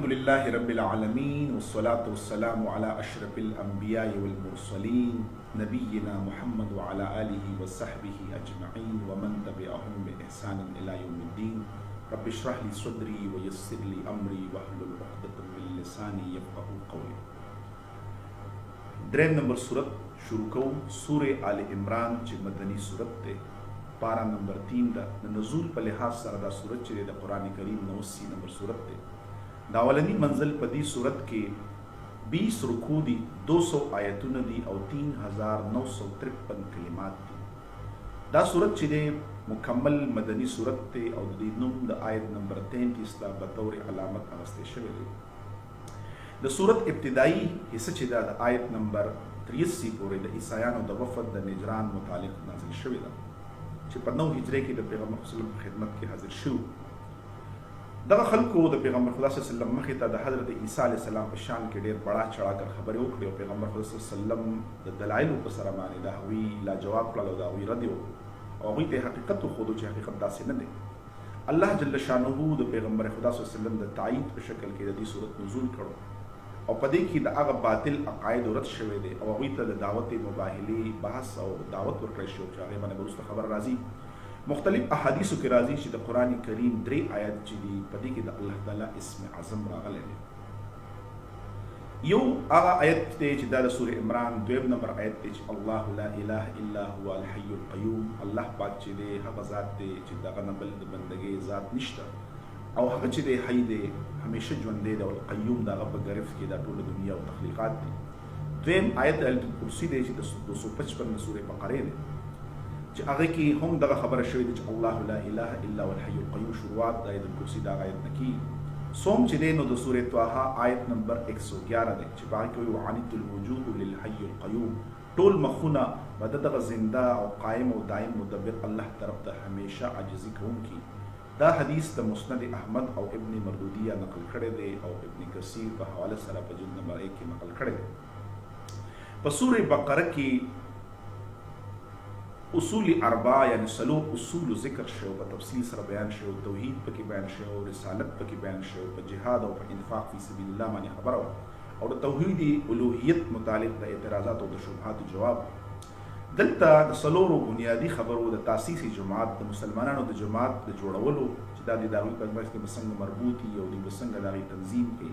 الحمد لله رب العالمين والصلاة والسلام على أشرف الأنبياء والمرسلين نبينا محمد وعلى آله وصحبه أجمعين ومن تبعهم بإحسان إلى يوم الدين رب اشرح لي صدري ويسر لي أمري واحلل عقدة من لساني يفقهوا قولي. دریم نمبر صورت شروع کو سورہ آل عمران چې مدنی صورت ده، پارا نمبر 3 ده. د نزول په لحاظ سره دا صورت چې د قرآن کریم 89 نمبر صورت ده. دا اولنی منزل په دې صورت کې 20 رکوع دي، 200 آیتونه دي او 3953 کلمات دي. دا صورت چې ده مکمل مدنی صورت ده او د دې نوم د آیت نمبر 33 دا به طور علامت اغسته شوی دی. د صورت ابتدائی حصہ چې دا د آیت نمبر 83 پورې د عیسایانو د وفد د نجران متعلق نازل شوی ده چې په 9 هجری کې د پیغمبر صلی الله علیه وسلم خدمت کې حاضر شو. دغه خلکو د پیغمبر خدا صلی الله علیه وسلم مخې ته د حضرت عیسی علیه السلام په شان کې ډېر بڑا چړا کر خبرې وکړې او پیغمبر خدا صلی الله علیه وسلم د دلایلو په سره باندې د هغوی لا جواب کړل او د هغوی رد وکړ او هغوی ته حقیقت وښودو چې حقیقت داسې نه دی. الله جل شانه د پیغمبر خدا صلی الله علیه وسلم د تایید په شکل کې د دې صورت نزول کړو او په دې کې د هغه باطل عقاید رد شوی دی او هغوی ته د دعوت مباهلې بحث او دعوت ورکړی شو چې هغې باندې وروسته خبر راځي. مختلف احادیثو کې راځي چې د قرآن کریم 3 آیات چې دي په دې کې د الله تعالی اسم اعظم راغلی دی. یو هغه آیت دی چې دا د سورې عمران 2 نمبر آیت دی چې الله لا اله الا هو الحي القیوم، الله پاک چې دی هغه ذات دی چې دغه نه بل د بندګۍ ذات نشته او هغه چې دی حی دی همیشه ژوندی دی او القیوم د هغه په ګرفت کې دا ټوله دنیا او تخلیقات دي. دویم آیت آیت الکرسي دی چې د 255 د سورې بقرې دی چې هغه کې هم دغه خبره شوې ده چې الله لا اله الا هو الحي القیوم شروعات د آیت الکرسي دا آیت نه کی. سوم چې دی نو د سورې طه آیت نمبر 111 دی چې باقي کوي وعنت الوجوه للحي القیوم، ټول مخونه به دغه زنده او قائم او دائم مدبر الله طرف ته همیشه عاجزي کوونکی. دا حدیث د مسند احمد او ابن مردودیه نقل کړی دی او ابن کثیر په حواله سره په جلد نمبر 1 کې نقل کړی دی. په سورې بقره کې اصول 4 یعنی سلور اصول ذکر شو، په تفصیل سره بیان شو، توحید پکې بیان شو، رسالت پکې بیان شو، په جهاد او په انفاق فی سبیل الله باندې خبره او د توحید الوهیت متعلق د اعتراضات او د شبهات جواب. دلته د سلورو بنیادی خبرو د تاسیس جماعت د مسلمانانو د جماعت د جوړولو چې دا د داوی په مرسته کې بسنګ مربوطي او د بسنګ دغه تنظیم کې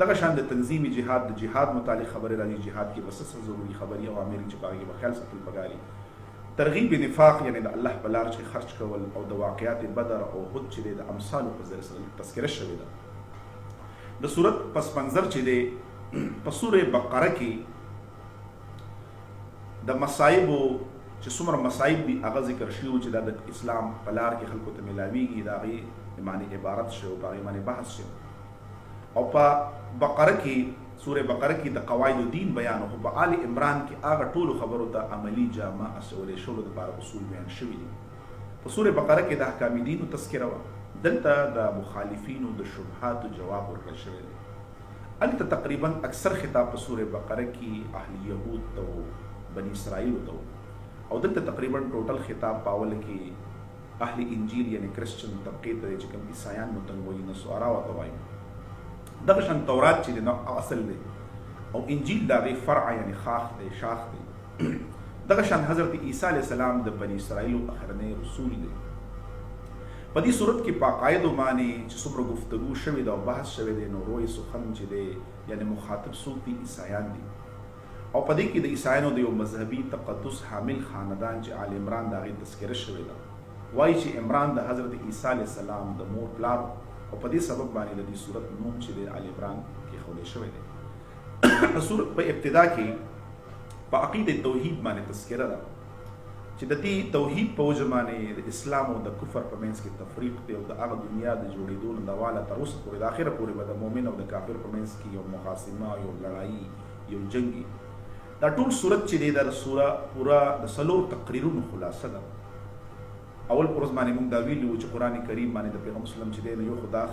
دغه شان د تنظیم جهاد د جهاد متعلق خبره راځي. جهاد کې بس ضروري خبري او امر چې باغې بخیل ساتل پکاري. ترغیب نفاق یعنی د الله په لار چې خرج کول او د واقعات بدر او احد چې د امثالو په ذریعه سره تذکره شوې ده. د سورت پس منظر چې د په سورې بقره کې د مصائب چې څومره مصائب دي هغه ذکر شوي چې د اسلام په لار کې خلکو ته ملاویږي د هغې معنی عبارت شو، په هغې معنی بحث شو. او په بقره کې سورې بقره کې د قواعد الدین بیان او په آل عمران کې هغه ټولو خبرو ته عملی جامه اصولې شولو لپاره اصول بیان شوي دي. په سورې بقره کې د احکام دین تذکره وه، دلته د مخالفینو د شبهاتو جواب ورکړل شوی دی. هلته تقریبا اکثر خطاب په سورې بقره کې اهل یهود ته و، بني اسرائیلو ته و، او دلته تقریبا ټوټل خطاب په اوله کې اهل انجیل یعنی کرسچن طبقې ته چې کوم عیسایان متن وایي نصارا ورته وایي. دغه شان تورات چې د اصل دی او انجیل د هغې فرع یعنی خاخ دی، شاخ دی. دغه شان حضرت عیسی علیه السلام د بني اسرائیلو اخرنی رسول دی. په دې صورت کې په عقایدو باندې چې څومره گفتگو شوې ده او بحث شوی دی نو روی سخن چې دی یعنی مخاطب څوک دي عیسایان دي او په دې کې د عیسایانو د یو مذهبي تقدس حامل خاندان چې آل عمران د هغې تذکره شوې ده. وایي چې عمران د حضرت عیسی علیه السلام د مور پلار او په دې سبب باندې د دې صورت نوم چې د آل عمران کېښودی شوی دی. د صورت په ابتدا کې په عقیده توحید باندې تذکره ده چې د دې توحید په وجه باندې د اسلام او د کفر په منځ کې تفریق دی او د هغه دنیا د جوړېدو نه د واله تر اوسه پورې د اخره پورې به د مؤمن او د کافر په منځ کې یو مخاصمه، یو لړایي، یو جنګي. دا ټول صورت چې دی دا سوره پورا د سلور تقریرونو خلاصه ده. اول پرز باندې موږ دا ویلو چې قرآن کریم باندې د پیغمبر صلی الله علیه وسلم چې دی نو یو خدا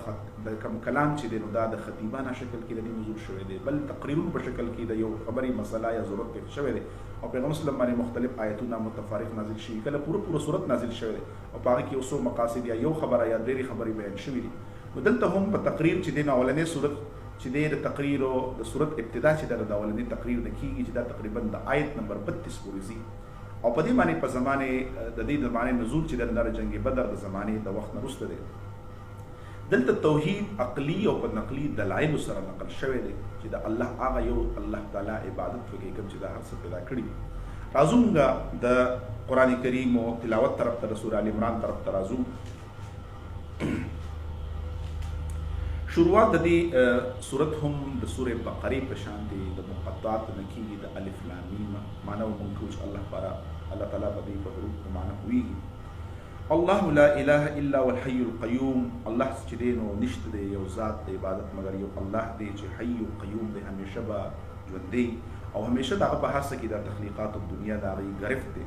د کوم کلام چې دی نو دا د خطیبانه شکل کې د دې نزول شوی دی، بل تقریرونو په شکل کې د یو خبري مسله یا ضرورت کې شوی دی او پیغمبر صلی الله علیه وسلم باندې مختلف آیتونه متفارق نازل شوي، کله پوره صورت نازل شوی دی او په هغې کې یو څو مقاصد یا یو خبره یا ډېرې خبرې بیان شوي دي. ودلته هم په تقریر چې د اولنې صورت چې د تقریر او د صورت ابتدا چې د اولنې تقریر د کیږي چې دا تقریبا د آیت نمبر 32 پورې زی او په دې باندې په زمانه د دې زمانه نزول چې د جنگ بدر د زمانه د وخت نه وروسته دی دلته توحید عقلی او په نقلی دلایل سره نقل شوی دی چې د الله هغه یو الله تعالی عبادت وکړي کوم چې دا هر څه پیدا کړی راځومګه د قران کریم او تلاوت طرف ته سورہ ال عمران طرف ته راځو شروعات د دې سورت هم د سورې بقره په شان دي د مقطعات نکیږي د الف لام میم معنا مونږ الله تعالی په دې په حروف معنا وی الله لا اله الا هو الحي القيوم الله چې دینو نشته دی یو ذات د عبادت مگر یو الله دی چې حي قیوم دی همیشه به ژوندی او همیشه دغه په هر څه کې د تخلیقات دنیا دا غي گرفت دی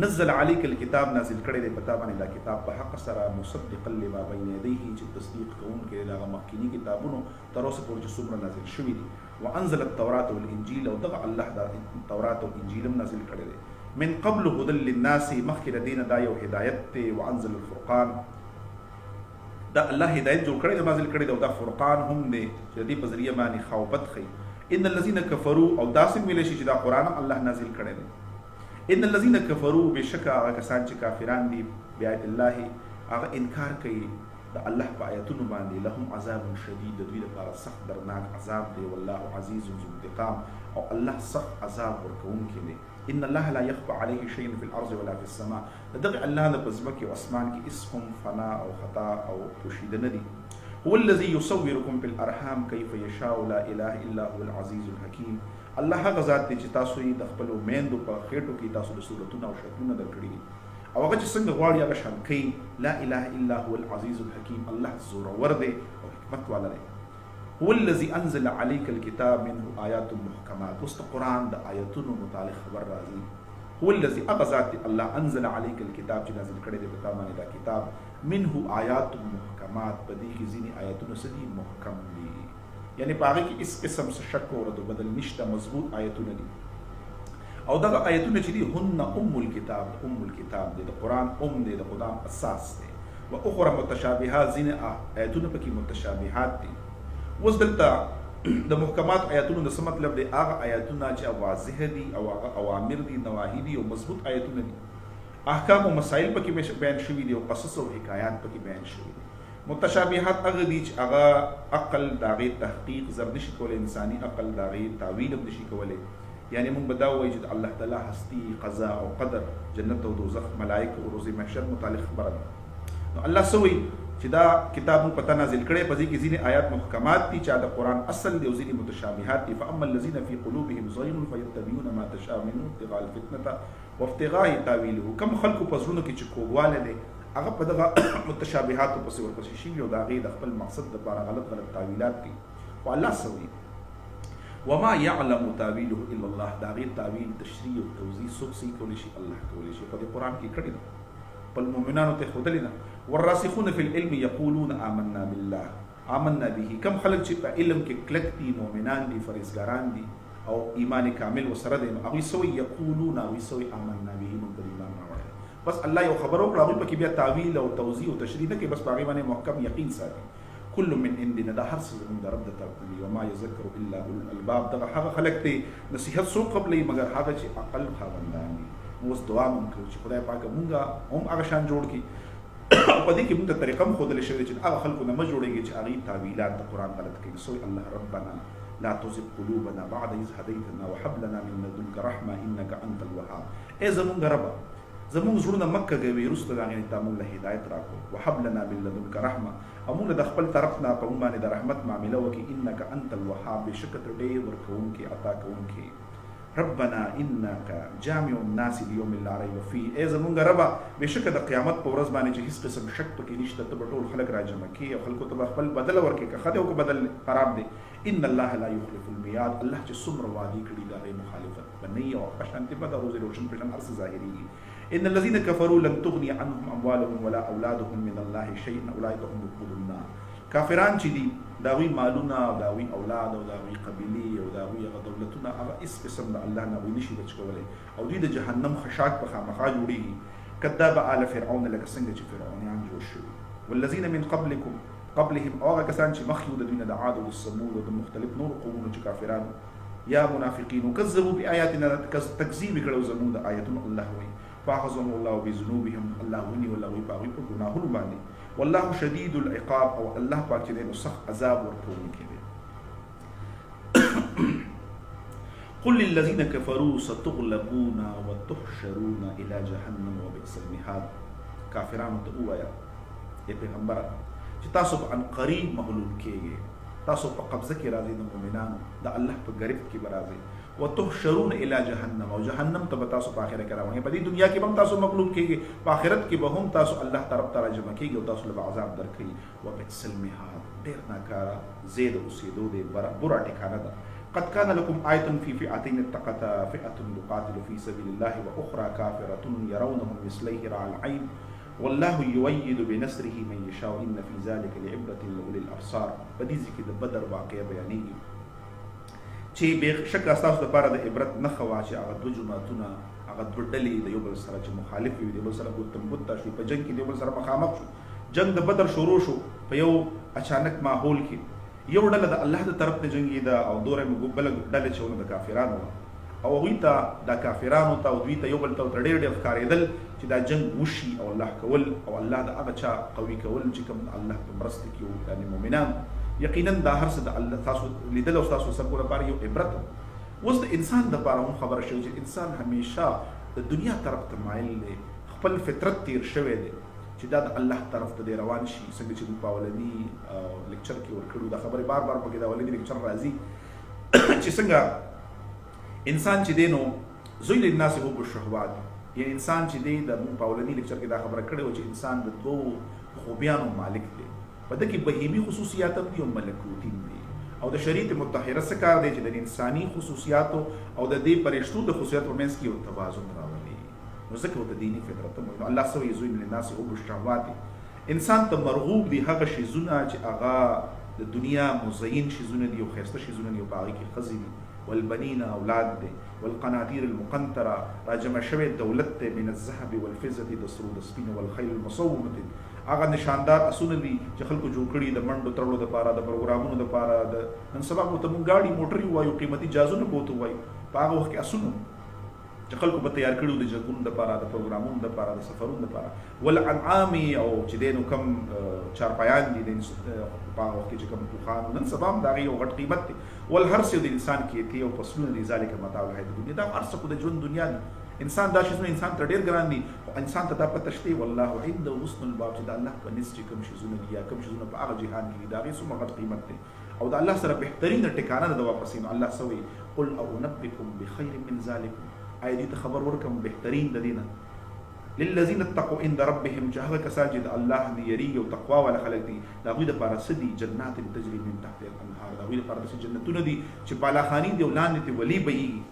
نزل عليك الكتاب نازل کړی دی پتا باندې دا کتاب په حق سره مصدقا لما بين يديه چې تصدیق کوونکی دا مخکینی کتابونو تر اوسه پورې چې څومره نازل شوی دي وانزل التوراة والانجيل او دغه الله دا تورات او انجیل هم نازل کړی دی من قبل هدى للناس مخکې دین دا یو هدایت دی وانزل الفرقان دا الله هدایت جوړ کړی دی نازل کړی دی او دا فرقان هم دی چې دې په ذریعہ باندې خوبت خي ان الذين كفروا او داسې ویل شي چې دا قران الله نازل کړی دی ان الذين كفروا بشکا هغه کسان چې کافران دي بیات الله هغه انکار کوي د الله په آیاتونو باندې لهم عذاب شدید دوی لپاره سخت درناک عذاب دی والله عزیز ذو انتقام او الله سخت عذاب ورکوونکی دی ان الله لا يخفى عليه شيء في الارض ولا في السماء دغه الله د پزمکه او اسمان کې اسهم فنا او خطا او پوشیدنه دي هو الذي يصوركم في الارحام كيف يشاء لا اله الا هو العزيز الحكيم الله هغه ذات دی چې تاسو یې د خپل میندو په خېټو کې تاسو د صورتونو او شکلونو درکړي او هغه چې څنګه غواړي هغه شان کوي لا اله الا هو العزيز الحكيم الله زورور دی او حکمت والا دی هو الذي انزل عليك الكتاب منه آيات محكمات وسط قرآن د آیاتونو متعلق خبر راځي هو الذي اغذات الله انزل عليك الكتاب چې نازل کړی دی په تا باندې دا کتاب منه آیات محکمات په دې کې ځینې آیاتونه سدي محکم دي یعنی په هغه کې اس قسم څه شک او رد بدل نشته مضبوط آیاتونه دي او دغه آیاتونه چې دي هن الكتاب دی د قرآن دی د قرآن اساس دی و اخرى متشابهات ځینې آیاتونه پکې متشابهات دي اوس دلته د محکمات آیاتونو د څه مطلب دی هغه آیاتونه چې واضح دي او هغه اوامر دي نواهی دي او مضبوط آیاتونه دي احکام او مسائل پکې بیان شوي دي او قصص او حکایات پکې بیان شوي دي متشابهات هغه دي چې هغه عقل داغه تحقیق زر نشي کولای انساني عقل داغه تعویل هم نشي کولای یعنی موږ به دا وایو چې الله تعالی هستی قضا او قدر جنت او دوزخ ملائکه او روز محشر متعلق خبره ده نو الله سوی چې دا کتاب مون پتا نازل کړي په دې کې ځینې آیات محکمات دي چې د قران اصل دي او ځینې متشابهات دي فاما الذين في قلوبهم زيغ فيتبعون ما تشابه منه ابتغاء الفتنه وابتغاء تاويله كم خلق پزړونو کې چې کوواله دي هغه په دغه متشابهات په څیر ورپسې شي او دا غي د خپل مقصد لپاره غلط تاویلات دي او الله سوي وما يعلم تاويله الا الله دا غي تاویل تشریح او توضیح سوکسي کولی شي الله کولی شي په قران کې کړی په مؤمنانو ته خدلینا والراسخون في العلم يقولون آمنا بالله آمنا به کم خلق چې په علم کې کلک دي مؤمنان دي فرزګاران دي او ایمان کامل وسره دي او سوي يقولون او سوي آمنا به من ایمان راوړي بس الله یو خبرو کړو په کې بیا تعویل او توضیح او تشریح نه کې بس باغی باندې محکم یقین ساتي كل من عندنا دا هر څه زموږ د رب د طرف دی وما يذكر الا اولو الالباب دا هغه خلق دي نصيحت سو قبلې مگر هغه چې عقل خاوندان دي اوس دعا مونږ کوو چې خدای پاک مونږه هم هغه شان جوړ کړي په دې کې موږ ته طریقه مخودل شوی چې هغه خلکو نه جوړيږي چې هغه تعویلات د قران غلط کوي سوی الله ربنا لا تزغ قلوبنا بعد إذ هديتنا وهب لنا من لدنك رحمه انك انت الوهاب ای زمونږ رب زمونږ زړونه مکه کوي رسول الله تعالی موږ له هدایت راکو وهب لنا من لدنك رحمه او موږ د خپل طرف نه په باندې د رحمت معاملې وکي انك انت الوهاب بشکر دې ورکون کې عطا کون کې ربنا انك جامع الناس ليوم لا ريب فيه ای زمونږ رب بشکره د قیامت په ورځ باندې چې هیڅ قسم شک پکې نشته ته ټول خلک راجمع کی او خلکو ته خپل بدل ورکې که خدای او بدل خراب دي ان الله لا يخلف الميعاد الله چې څومره وعده کړی دا غي مخالفت بنئ او قشانته په روز روشن پېژن ارس ظاهري ان الذين كفروا لم تغني عنهم اموالهم ولا اولادهم من الله شيئا اولئك هم وقود النار کافران چې دي داوی مالونه او داوی اولاد او داوی قبيله او داوی دولتونه هغه اس قسم د الله نه ونشي بچ کولای او دوی د جهنم خشاک په خامخا جوړيږي کذاب آل فرعون لك څنګه چې فرعونیان جوړ شوي والذین من قبلكم قبلهم او هغه کسان چې مخکې د دوی نه د عاد او د ثمود او د مختلف نور قومونو چې کافرانو یا منافقین کذبوا بآیاتنا تکذیب کړو زموږ د آیاتونو الله وایي فاخذهم الله بذنوبهم الله ونی والله وی باغی په ګناهونو باندې والله شدید العقاب او الله پاک چې نو سخت عذاب ورکوونکی دی قل للذين كفروا ستغلبون وتحشرون الى جهنم وبئس المهاد کافرانو ته وایا ای پیغمبر چې تاسو په ان قریب مغلوب کیږئ تاسو په قبضه کې راځي د مؤمنانو د الله په گرفت کې راځي وتحشرون الى جهنم او جهنم ته تاسو په اخره کې راوړي په دې دنیا کې هم تاسو مغلوب کیږئ په آخرت کې به هم تاسو الله طرف ته راجمع کیږئ او تاسو له عذاب درکړي وبئس المهاد ډیر ناکاره زید اوسېدو دی بره ټکانه ده قد كان لكم آية في فئتين التقتا فئة تقاتل في سبيل الله وأخرى كافرة يرونهم مثليه رأى العين والله يؤيد بنصره من يشاء إن في ذلك لعبرة لأولي الأبصار بدې ځکه د بدر واقعه بیانېږي چې بېشکه ستاسو لپاره د عبرت نښه وه چې هغه دوه جماعتونه هغه دوه ډلې د یو بل سره چې مخالف وي د یو بل سره ګوتم ګوته شوي په جنګ کې د یو بل سره مخامخ شو جنگ د بدر شروع شو په یو اچانک ماحول کې یو ډله د الله د طرف نه جنګېده او دوره بله ډله چې ونه د کافرانو وه او هغوی ته دا کافرانو ته او دوی ته یو بل ته ورته ډېر ښکارېدل چې دا جنګ وشي او الله کول او الله د هغه چا قوي کول چې کوم الله په مرسته کې وو یعنې مؤمنان یقینا دا هر څه د الله تاسو لیدل او تاسو سبو لپاره یو عبرت اوس د انسان دپاره هم خبره شوې چې انسان همیشه د دنیا طرف ته مایل دی خپل فطرت تیر شوی دی چې دا د الله طرف ته دی روان شي څنګه چې موږ په اولني لیکچر کې ورکړو دا خبرې بار بار پکې د اولني لیکچر راځي چې څنګه انسان چې دی نو زوی للناس حب الشهوات یعنې انسان چې دی د موږ په اولني لیکچر کې دا خبره کړې وه چې انسان د دوو خوبیانو مالک دی په ده کې بهیمي خصوصیات هم دي او ملکوتي هم دي او د شریعت مطهره څه کار دی چې د انساني خصوصیاتو او د دې فرشتو د خصوصیاتو په منځ کې یو توازن راولي نو ځکه ورته دیني فطرت هم نو الله سوی زوی للناس حب الشهوات انسان ته مرغوب دي هغه شیزونه چې هغه د دنیا مزین شیزونه دي او ښایسته شیزونه دي او په هغې کې ښځې دي والبنین اولاد دی والقناطیر المقنطره راجمع شوی دولت دی من الذهب والفضة د سرو د سپینو والخیل المصومة هغه نشاندار اسونه دي چې خلکو جوړ کړي د منډو تړلو دپاره د پروګرامونو دپاره د نن سبا به ورته مونږ ګاډي موټرې وایو قیمتي جهازونه به ورته وایو په هغه وخت کې اسونه چې خلکو به تیار کړي د جنګونو دپاره د پروګرامونو دپاره د سفرونو دپاره والانعام او چې دی نو کم چارپایان دي په هغه وخت کې چې کوم پوخان نن سبا هم د هغې یو غټ قیمت دی والحرث د انسان کیتې او فصلونه دي ذلک متاع الحیاة الدنیا دا هر څه خو د ژوند دنیا دي انسان دا شیزونه انسان ته ډېر ګران دي خو انسان ته دا پته شته والله عنده حسن الباب چې د الله په نس چې کوم شیزونه دي یا کوم شیزونه په هغه جهان کې دي د هغې څومره غټ قیمت دی او د الله سره بهترینه ټکانه ده د واپسې نو الله څه وایي قل او انبئکم بخیر من ذلکم آیا دې ته خبر ورکړم بهترین د دې نه للذین اتقوا عند ربهم چې هغه کسان چې د الله نه یریږي او تقوا والا خلک دي د هغوی دپاره څه دي جنات تجري من تحت الانهار د هغوی دپاره داسې جنتونه دي چې بالاخاني دي او لاندې ترې ولي بهیږي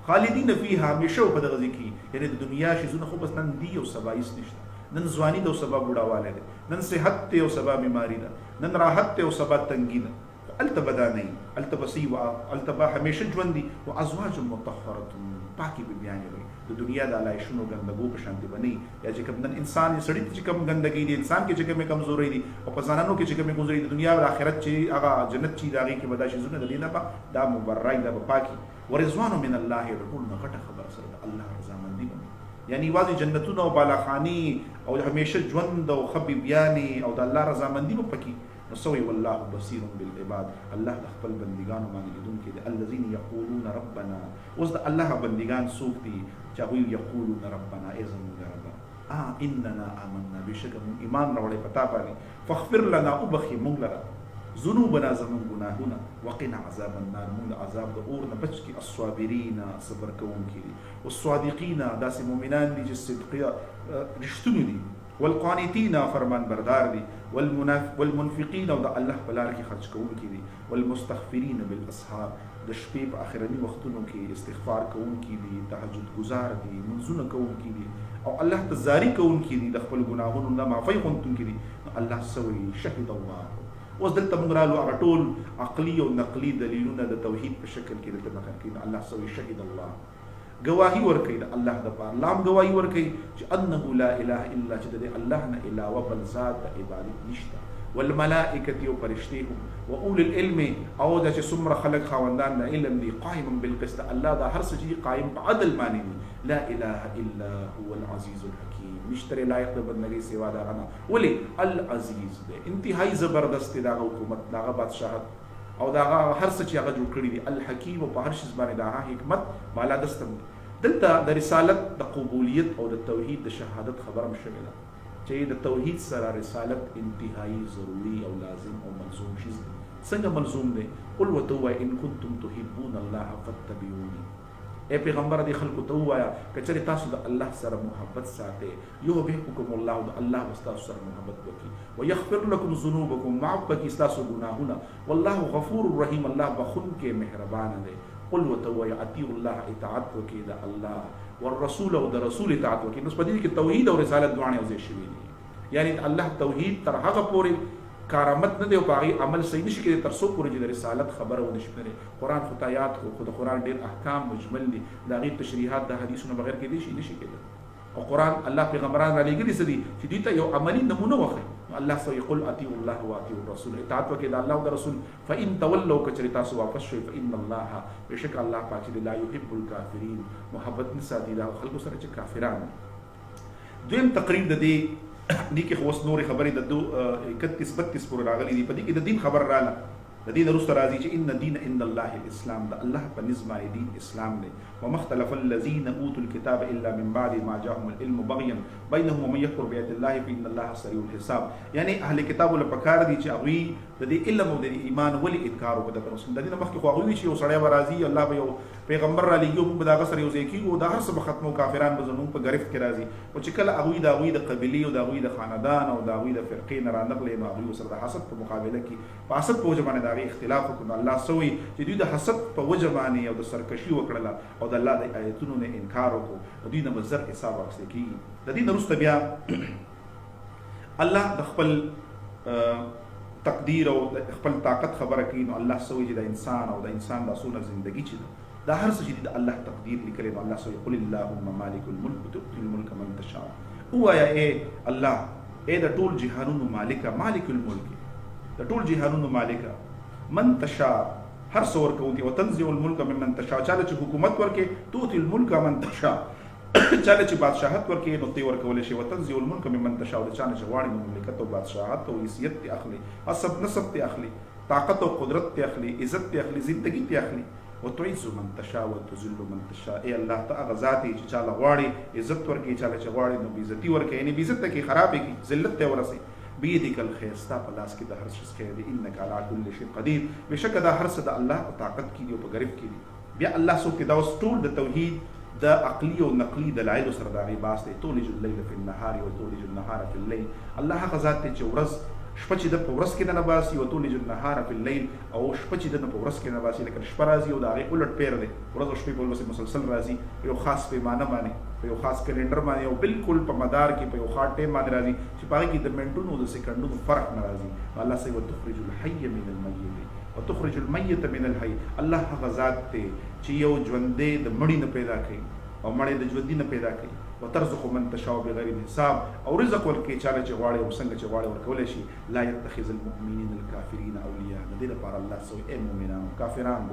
خالدین فیها همیشه په دغه ځای کې یعنې د دنیا شیزونه خو بس نن دي او سبا هېڅ نشته نن ځواني ده او سبا بوډاوالی دی نن صحت دی او سبا بیماري ده نن راحت دی او سبا تنګي ده خو هلته به دا نه وي هلته به څه وي هلته به همیشه ژوند دي و ازواج مطهرة پاکې بیبیانې وي د دنیا د علایشونو ګندګو په شانتې به نه یا چې کوم نن انسان سړي ته چې کوم ګندګي دي انسان کې چې کومې کمزورۍ دي او په ځانانو کې چې کومې کمزورۍ د دنیا او آخرت چې هغه جنت چې د هغې کې به دا شیزونه د دې نه به دا مبررای دا به پاکي ورضوان من الله د ټول نه غټه خبره سره د الله رضامندي به یعنې یوازې جنتونه او بالاخاني او همیشه ژوند او ښه بیبیانې او د الله رضامندي به پکې نو سوی والله بصیر بالعباد الله د خپل بندګانو باندې لیدونکی دی الذین یقولون ربنا اوس د الله بندګان څوک دي چې هغوی یقولون ربنا ای زموږ ربه اننا آمنا بېشکه مونږ ایمان راوړی په تا باندې فاغفر لنا وبخې مونږ لره ذنوبنا زمون گناهونه وقنا عذاب النار مونږ عذاب د اور نه بچ کړي الصابرین صبر کوونکي دي والصادقین داسې مؤمنان دي چې صدقیه رښتوني دي والقانتین فرمان بردار دي والمنفقین او د الله په لار کې خرج کوونکي دي والمستغفرین بالاسحار د شپې په آخرني وختونو کې استغفار کوونکي دي تهجد گزار دي منځونه کوونکي دي او الله ته زاری کوونکي دي د خپل ګناهونو نه معافی غوښتونکي دي الله څه وایي شهد الله اوس دلته موږ رالو هغه ټول عقلي او نقلي دلیلونه د توحید په شکل کې دلته نقل کړي الله څه وایي شهد الله گواهی ورکړي د الله دپاره الله هم گواهی ورکړي چې انه لا اله الا چې د الله نه علاوه بل ذات د عبادت نشته والملائکه او فرشتي هم واول العلم او د چې څومره خلق خواندان د علم دي قائم بالقسط الله دا هر څه قائم په عدل باندې لا اله الا هو العزيز الحكيم نشتره لایق د بندګۍ سوا دا غنا ولی العزیز دی انتهایی زبردست دا حکومت دا بادشاہت او دا هر څه چې هغه جوړ کړی دی الحکیم په هر شي باندې دا حکمت بالا دستم دلته د رسالت د قبولیت او د توحید د شهادت خبره مشوي ده چې د توحید سره رسالت انتهایی ضروری او لازم او ملزوم شي څنګه ملزوم دی قل وتو ان کنتم تحبون الله فاتبعوني اے پیغمبر دی خلکو ته وایا کچری تاسو د الله سره محبت ساتئ یحببکم الله د الله واستاسو سره محبت وکي ويغفر لكم ذنوبكم معف بکی تاسو ګناهونه والله غفور رحیم الله بخون کې مهربان دی قل وتو اطیعوا الله اطاعت وکي د الله والرسول او د رسول اطاعت وکي نو په دې کې توحید او رسالت دوه او ځای شوی دي یعنی الله توحید تر هغه پورې کارامت نه دی او باغی عمل صحیح نشي کېدای تر څو پورې چې د رسالت خبره ونه شي کېدای قرآن خو آیات خو د قرآن ډېر احکام مجمل دي د هغې تشریحات د حدیثونو بغیر کېدای شي نشي کېدای او قرآن الله پیغمبران را لېږلي څه دي چې دوی ته یو عملي نمونه وښیي الله سو یقول اطیعوا الله واطیعوا الرسول اطاعت وکړئ د الله او د رسول فان تولوا کچرې تاسو واپس شئ فان الله بېشک الله پاک چې لا يحب الکافرین محبت نه ساتي د خلکو سره چې کافران دویم تقریر د دې دي کې خو اوس نورې خبرې د 31-32 پورې راغلي دي په دې کې د دین خبر رااله د دین وروسته راځي چې ان الدین عند الله الاسلام د الله په نظم باندې دین اسلام دی وما اختلف الذين اوتوا الكتاب الا من بعد ما جاءهم العلم بغيا بينهم ومن يكفر بآيات الله فإن الله سريع الحساب یعنی اهل کتاب له پکار دي چې هغوی د دې علم او د ایمان ولې انکار وکړي د رسول د دین مخکې خو هغوی چې یو سړی به راځي الله به یو پیغمبر را لېږي موږ به د هغه سره یو ځای کېږو دا هر څه به ختمو کافران به زموږ په ګرفت کې راځي او چې کله هغوی د هغوی د قبیلې او د هغوی د خاندان او د هغوی د فرقې نه رانغلې نو هغوی سره د حسد په مقابله کې په حسد په وجه باندې د هغې اختلاف وکړو الله سوی چې دوی د حسد په وجه باندې او د سرکشي وکړله او د الله د آیتونو نه انکار وکړو دوی نه به زر حساب اخیستل کېږي د دې نه وروسته بیا الله د خپل تقدیر او خپل طاقت خبره کوي نو الله سوی چې د انسان او د انسان د څونه زندگی چې دا هر څه چې د الله تقدیر لیکلی نو الله سوی قل اللهم مالک الملک تؤتي الملک من تشاء ووایه اے الله اے د ټول جهانونو مالکه مالک الملک د ټول جهانونو مالکه من تشاء هر څه ورکوونکی وتنزع الملک ممن تشاء چاله چې حکومت ورکې تؤتي الملک من تشاء چاله چې بادشاهت ورکې نو تی ورکولی شي وتنزع الملک ممن تشاء د چانه چې غواړي نو مملکت او بادشاهت او حیثیت تی اخلي حسب نسب تی اخلي طاقت او قدرت تی اخلي عزت تی اخلي زندگی تی اخلي وتعز من تشاء وتذل من تشاء ای الله ته هغه ذات چې چاله غواړي عزت ورکې چاله چې غواړي نو بېعزتي ورکې یعنی بېعزت ته کې خرابې کې ذلت ته ورسوي بيدک الخير ستا په لاس کې د هر شي خیر دی انک علی کل شیء قدیر بشک دا هر څه د الله په طاقت کې دی او په غریب کې دی بیا الله سو کې دا اوس ټول د توحید د عقلی او نقلی دلایل سره دا غي باس دی تولج الليل في النهار وتولج النهار في الليل الله هغه ذات چې ورځ شپه چې د په ورځ کې نه باسي او تولج النهار في الليل او شپه چې د په ورځ کې نه باسي لکه شپه راځي او دا غي الټ پیر دی ورځ او شپه په ورځ مسلسل راځي یو خاص پیمانه باندې په یو خاص کلندر باندې او بالکل په مدار کې په یو خاص ټیم باندې راځي چې پاره کې د منټونو د سکندونو فرق نه راځي الله سي وتخرج الحي من الميت وتخرج الميت من الحي الله هغه ذات ته چې یو ژوندې د مړی نه پیدا کوي او مړی د ژوندې نه پیدا کوي وترزق من تشاء بغیر حساب او رزق ورکې چاله چې غواړي او څنګه چې غواړي ورکولی شي لا يتخذ المؤمنين الكافرين اولیاء د دې لپاره الله سوی اے مؤمنانو کافران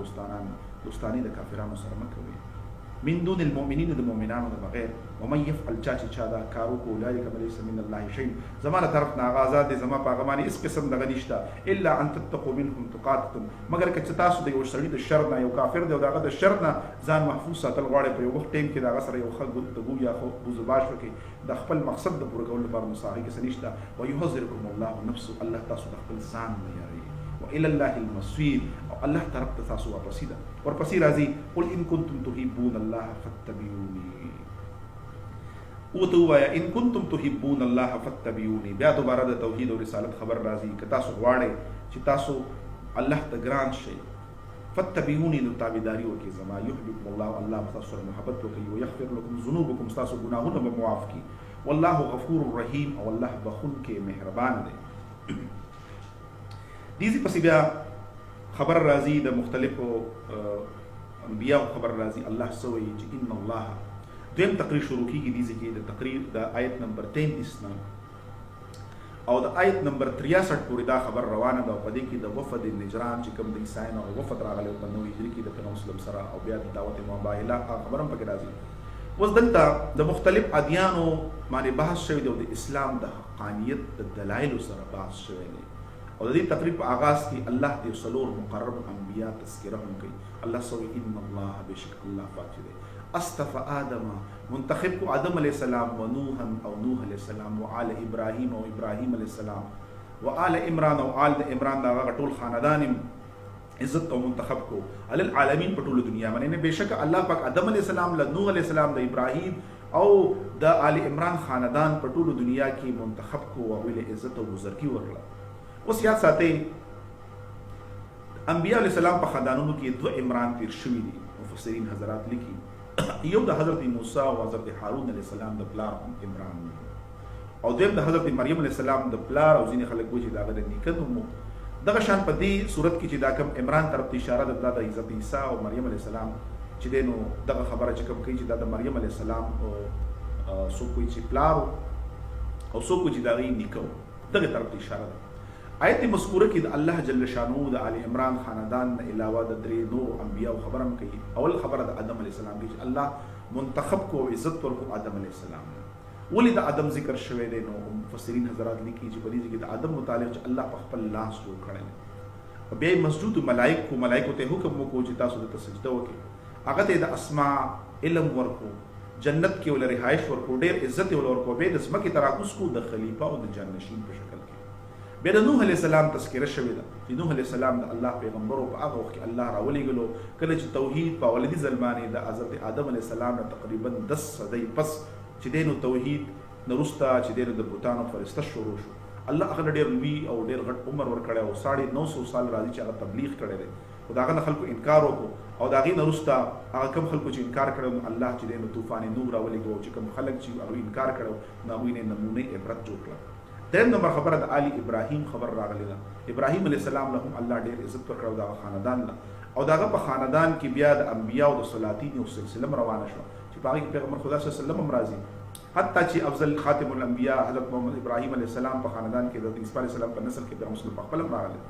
دوستانی د کافرانو سره مه کوئ من دون المؤمنین د مؤمنانو نه بغیر ومن يفعل چا دا کارو کو اولئک ليس من الله شيء زمانه طرف نه آغازات دي زما په غمانه اس قسم د غنیشتا الا ان تتقوا منهم تقاتل مگر که تاسو د یو شړی د شر نه یو کافر دی او دغه د شر نه ځان محفوظ ساتل غواړي په یو وخت ټیم کې دغه سره یو خلک د ګو یا خو بوزباش وکي د خپل مقصد د پوره کولو لپاره مصاحي کې سنشتا ويحذركم الله نفسه الله تاسو د خپل ځان نه یاري والى الله المصير الله طرف ته تاسو واپسی ده ورپسې راځي قل ان كنتم تحبون الله فاتبعوني او ته وایا ان كنتم تحبون الله فاتبعوني بیا دوباره د توحید او رسالت خبر راځي که تاسو غواړئ چې تاسو الله ته ګران شئ فاتبعوني نو تابعداري وکړئ زما يحببكم الله الله تاسو سره محبت وکړي ويغفر لكم ذنوبكم تاسو ګناهونه به معاف کړي والله غفور رحیم او الله بخښونکی مهربان دی دیزی پسی بیا خبر راځي د مختلفو انبیاء خبر راځي الله سوی چې ان الله دویم تقریر شروع کیږي دیزی کې د تقریر د آیت نمبر 33 نه او د آیت نمبر 63 پورې دا خبر روانه ده. په دې کې د وفد نجران چې کوم د عیسایانو او وفد راغلی په 9 هجري کې د پیغمبر صلی الله علیه وسلم سره او بیا د دعوت مباهله خبر هم پکې راځي. اوس دلته د مختلف ادیانو باندې بحث شوی دی او د اسلام د حقانیت د دلایل سره بحث شوی دی. او د دې تقریب په آغاز کې الله د صلور مقرب انبیا تذکره هم کوي. الله سوی ان الله بشک الله پاک دی اصطفى آدم منتخب کو آدم علیہ السلام و نوحا او نوح علیہ السلام و آل ابراہیم او ابراہیم علیہ السلام و آل عمران او آل عمران دا ټول خاندان عزت او منتخب کو علی العالمین په ټول دنیا باندې. بشک الله پاک آدم علیہ السلام له نوح علیہ السلام د ابراہیم او د آل عمران خاندان په ټول دنیا کې منتخب کو او له عزت او بزرګي ورکړه. اوس یاد ساتئ انبیاء علیہ السلام په خاندانونو کې دو عمران تیر شوي دي. مفسرین حضرات لیکي یو د حضرت موسی او حضرت هارون علیہ السلام د پلار عمران او دویم د حضرت مریم علیہ السلام د پلار او ځینې خلک وایي چې دا د نیکه نوم دغه شان په دې صورت کې چې دا کوم عمران طرف ته اشاره ده د حضرت عیسی او مریم علیہ السلام چې دی نو دغه خبره چې کوم کوي چې دا د مریم علیہ السلام څوک وایي چې پلار او څوک وایي چې دا غي نیکه دغه طرف ته اشاره ده. آیت مذکوره کې د الله جل شانو د آل عمران خاندان نه علاوه د درې نور انبیاء خبرم کوي. اول خبره د آدم علیہ السلام کې چې الله منتخب کو عزت ورکو آدم علیہ السلام. ولې د آدم ذکر شوی دی نو مفسرین حضرات لیکي چې په دې کې د آدم متعلق چې الله په خپل لاس جوړ کړی او بیا مسجود ملائکه ته حکم وکړو چې تاسو ته سجده وکړئ. هغه ته د اسماء علم ورکو جنت کې ول رهائش ورکو ډېر عزت ورکو به د اسمکه تراکوس کو د خلیفہ او د جانشین په شکل کې. بیا د نوح علیہ السلام تذکره شوی ده چې نوح علیہ السلام د الله پیغمبر او په هغه وخت کې الله راولېږلو کله چې توحید په ولدي ځلمانې د حضرت آدم علیہ السلام نه تقریبا 10 صدۍ پس چې دینو توحید نرستا چې دینو د بوتانو فرسته شروع شو. الله هغه ډېر لوی او ډېر غټ عمر ورکړی او 950 سال راځي چې هغه تبلیغ کړی دی او د هغه خلکو انکار وکړو او د هغې نه وروسته هغه کوم خلکو چې انکار کړی الله چې دی نو طوفان نوح راولېږو چې کوم خلک چې هغوی انکار کړی نو هغوی نه نمونې عبرت جوړ کړه. دریم نمبر خبره د آل ابراهیم خبر راغلی ده. ابراهیم علیہ السلام له هم الله ډېر عزت ورکړو د خاندان له او دغه په خاندان کې بیا د انبیاء او د سلاطین او سلسله روانه شو چې په هغې کې پیغمبر خدا صلی الله علیه وسلم هم راځي. حتی چې افضل خاتم الانبیاء حضرت محمد ابراهیم علیہ السلام په خاندان کې د عیسی علیہ السلام په نسل کې پیغمبر صلی الله علیه وسلم په خپل هم راغلی.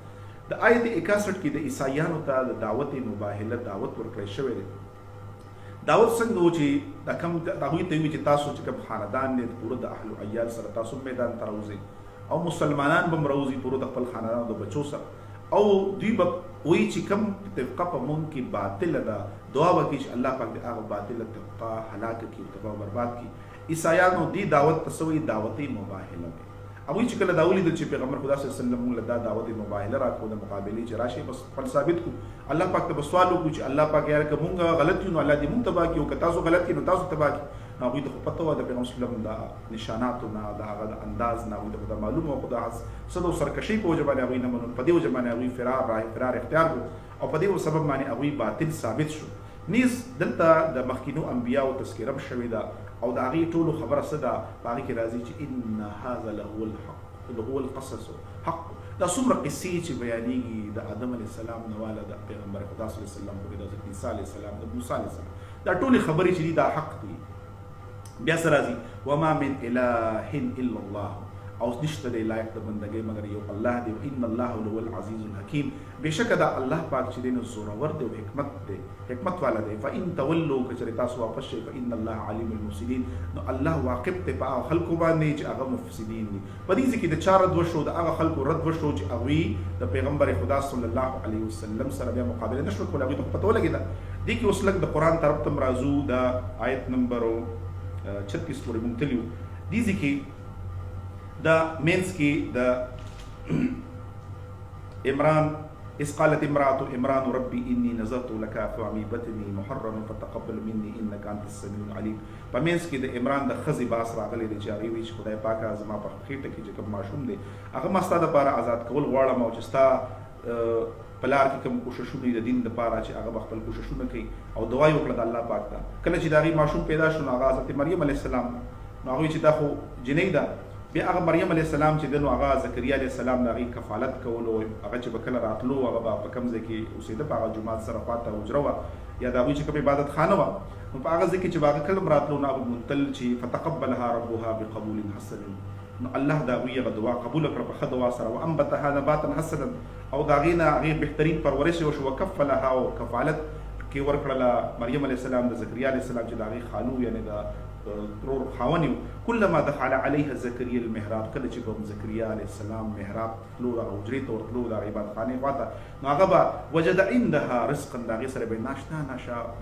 د آیت 61 کې د عیسایانو ته د دعوت مباهله دعوت ورکړی شوی دی. دعوت څنګه و چې دا کوم هغوی ته وایي چې تاسو چې کوم خاندان دی پوره د اهل و عیال سره تاسو میدان ته راوځئ او مسلمانان به هم راوځي پوره د خپل خاندان د بچو سره او دوی به وایي چې کوم طبقه په مونږ کې باطله ده دعا وکړي چې الله پاک د هغه باطله طبقه هلاکه کړي تباه برباد کړي. عیسایانو دې دعوت ته څه وایي دعوت مباهله دی. هغوی چې کله دا ولیدل چې پیغمبر خدا صلی الله علیه وسلم موږ له دا دعوت مباهله راکړو د مقابلې چې راشئ بس خپل ثابت کړو الله پاک ته به سوال وکړو چې الله پاک یاره که مونږ غلط یو نو الله دې مونږ تباه کړي او که تاسو غلط یې نو تاسو تباه کړي. نو هغوی ته خو پته وه د پیغمبر صلی الله علیه وسلم د نشاناتو نه د هغه د انداز نه هغوی ته خو دا معلومه وه خو د حسد او سرکشۍ په وجه باندې هغوی نه منل په دې وجه باندې هغوی فرار اختیار کړو او په دې سبب باندې هغوی باطل ثابت شو. نیز دلته د مخکینو انبیاءو تذکره هم شوې ده او د هغې ټولو خبره څه ده په هغې کې راځي چې ان هذا لهو الحق هو القصص حق. دا څومره قصې چې بیانېږي د آدم علیه السلام نه واله د پیغمبر خدا صلی الله علیه وسلم پورې د حضرت عیسی علیه السلام د موسی علیه السلام دا ټولې خبرې چې دي دا حق دي. بیا څه راځي وما من اله الا الله او نشته دی لایق د بندګۍ مګر یو الله دی ان الله هو العزیز الحکیم. بېشکه دا الله پاک چې دی نو زورور دی او حکمت والا دی. فان تولوا که چېرې تاسو واپس شئ فان الله علیم المفسدین نو الله واقف دی په هغه خلکو باندې چې هغه مفسدین دي. په دې ځای کې د چا رد وشو د هغه خلکو رد وشو چې هغوی د پیغمبر خدا صلی الله علیه وسلم سره بیا مقابله نه شو کولی هغوی ته پته ولګېده. دې کې اوس لږ د قرآن طرف ته راځو د آیت نمبر 36 پورې مونږ تللي وو. دې ځای کې دا مینس کې د عمران إذ قالت امرأة عمران ربي إني نذرت لك فمي بطني محررا فتقبل مني إنك أنت السميع العليم. په مینس کې د عمران د ښځې باس راغلی دی چې هغې وایي چې خدای پاکه زما په خېټه کې چې کوم ماشوم دی هغه ما ستا دپاره آزاد کول غواړم او چې ستا په لار کې کوم کوششونه د دین دپاره چې هغه به خپل کوششونه کوي او دعا یې وکړه د الله پاک ته. کله چې د هغې ماشوم پیدا شو نو هغه حضرت مریم علیه السلام نو هغوی چې دا خو جنۍ ده بیا هغه مریم علیه السلام چې دی نو هغه زکریا علیه السلام د هغې کفالت کولو هغه چې به کله راتلو هغه به په کوم ځای کې اوسېده په هغه جومات سره خواته حجره وه یا د هغوی چې کوم عبادت خانه وه نو په هغه ځای کې چې به هغه کله هم راتلو نو هغه بتل چې فتقبلها ربها بقبول حسن نو الله دا غوی دعا قبول کړ په خدوا سره او انبتها نباتا حسنا او دا غینا غي بهترین پرورش او شو کفلها او کفالت کې ورکړه مریم علیه السلام د زکریا علیه السلام چې دا غي خالو یعنی دا ترور خاونیو كلما دخل عليها زكريا المحراب کله چې کوم زکریا علیه السلام محراب تلو دا حجرې ته ورتلو دا عبادت خانه واته نو هغه به وجد عندها رزقا دا غي سره به ناشنا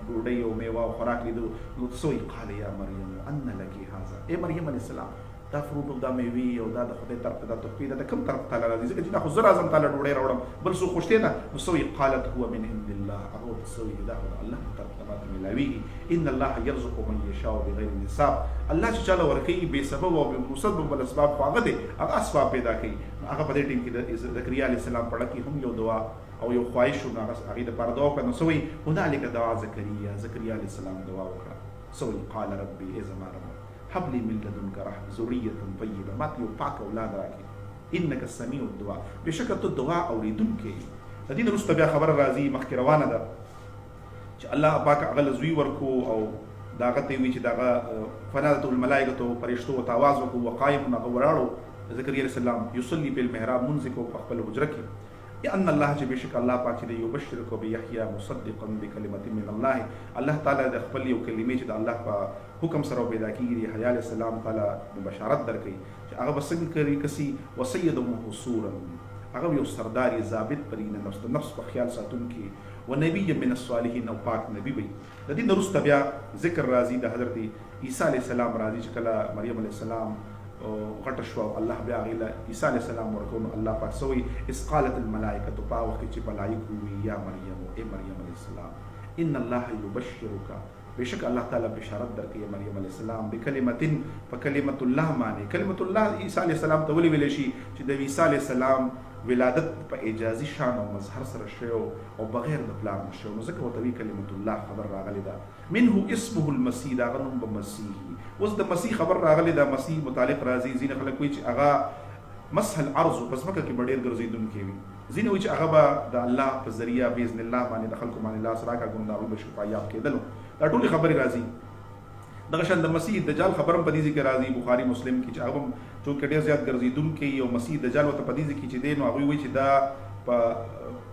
ډوډۍ او میوه او خوراک لیدو نو سوی قال یا مریم ان لك هذا اے مریم علیه السلام دا فروټ او دا میوي او دا د خدای طرف ته دا تحفه ده کوم طرف تعالی راځي ځکه چې دا خو زر اعظم تعالی ډوډۍ راوړم بل څه خوشته نه نو سوی قالت هو من عند الله هغه سوی دا الله طرف ته ماته ملاوي ان الله يرزق من يشاء بغیر حساب الله چې چاله ورکوي به سبب او به مسبب بل اسباب خو هغه دي هغه اسباب پیدا کوي هغه په دې ټیم کې د زکریا علیه السلام په لکه هم یو دعا او یو خواهش نو هغه د پاره دعا کړو سوی هنالک دعا زکریا علیه السلام دعا وکړه سوی قال ربي اذا ما رب هب لي من لدنك رحمة ذرية طيبة ما تيو پاک اولاد راکې انك السميع الدعاء بشک ته دعا اوریدونکې د دې وروسته بیا خبر راځي مخکې روانه ده چې الله پاک هغه زوی ورکو او داغه ته وی چې داغه فنادت الملائکه فرشتو ته आवाज وکړو وقائم هغه وراړو زکریا علیه السلام یصلی بالمحراب منځ کو په خپل حجره کې ان الله چې بشک الله پاک چې یبشرک بیحیی مصدقا بکلمه من الله تعالی د خپل یو کلمې چې د الله په حکم سره پیدا کیږي حیا علیه السلام تعالی بشارت درکړي چې هغه بسنګ کوي کسي وسید محصورا هغه یو سردار ضابط پرین نفس په خیال ساتون کې و نبی من الصالحین او پاک نبی وي د دې نورسته بیا ذکر راځي د حضرت عیسی علیه السلام راځي چې کله مریم علیه السلام غټ شو الله بیا غیله عیسی علیه السلام ورکو الله پاک سوی اس قالت الملائکه په وخت چې ملائکه وی یا مریم او مریم علیه السلام ان الله یبشرک بشک الله تعالی بشارت درکې مریم علیه السلام بکلمتين فکلمت الله معنی کلمت الله عیسی علیه السلام ته ویل شي چې د عیسی علیه السلام ولادت په اجازي شان او مظهر سره شو او بغیر د پلان شو نو ځکه وتوی کلمت الله خبر راغلی دا منه اسمه المسیح دا غنوم به مسیح اوس د مسیح خبر راغلی دا مسیح متعلق راځي زین خلک وی چې هغه مسح الارض پس مکه کې ډېر ګرځیدونکي وي زین وی چې هغه به د الله په ذریعہ باذن الله باندې د خلکو باندې الله سره کا ګونداوي بشفایاب کېدل دا ټول خبرې راځي دغه شان د مسیح دجال خبرم په دې کې راځي بخاری مسلم کې چې هغه چې ډېر زیات ګرځیدونکي او مسیح دجال وته په دې کې چې دین او هغه وی چې دا په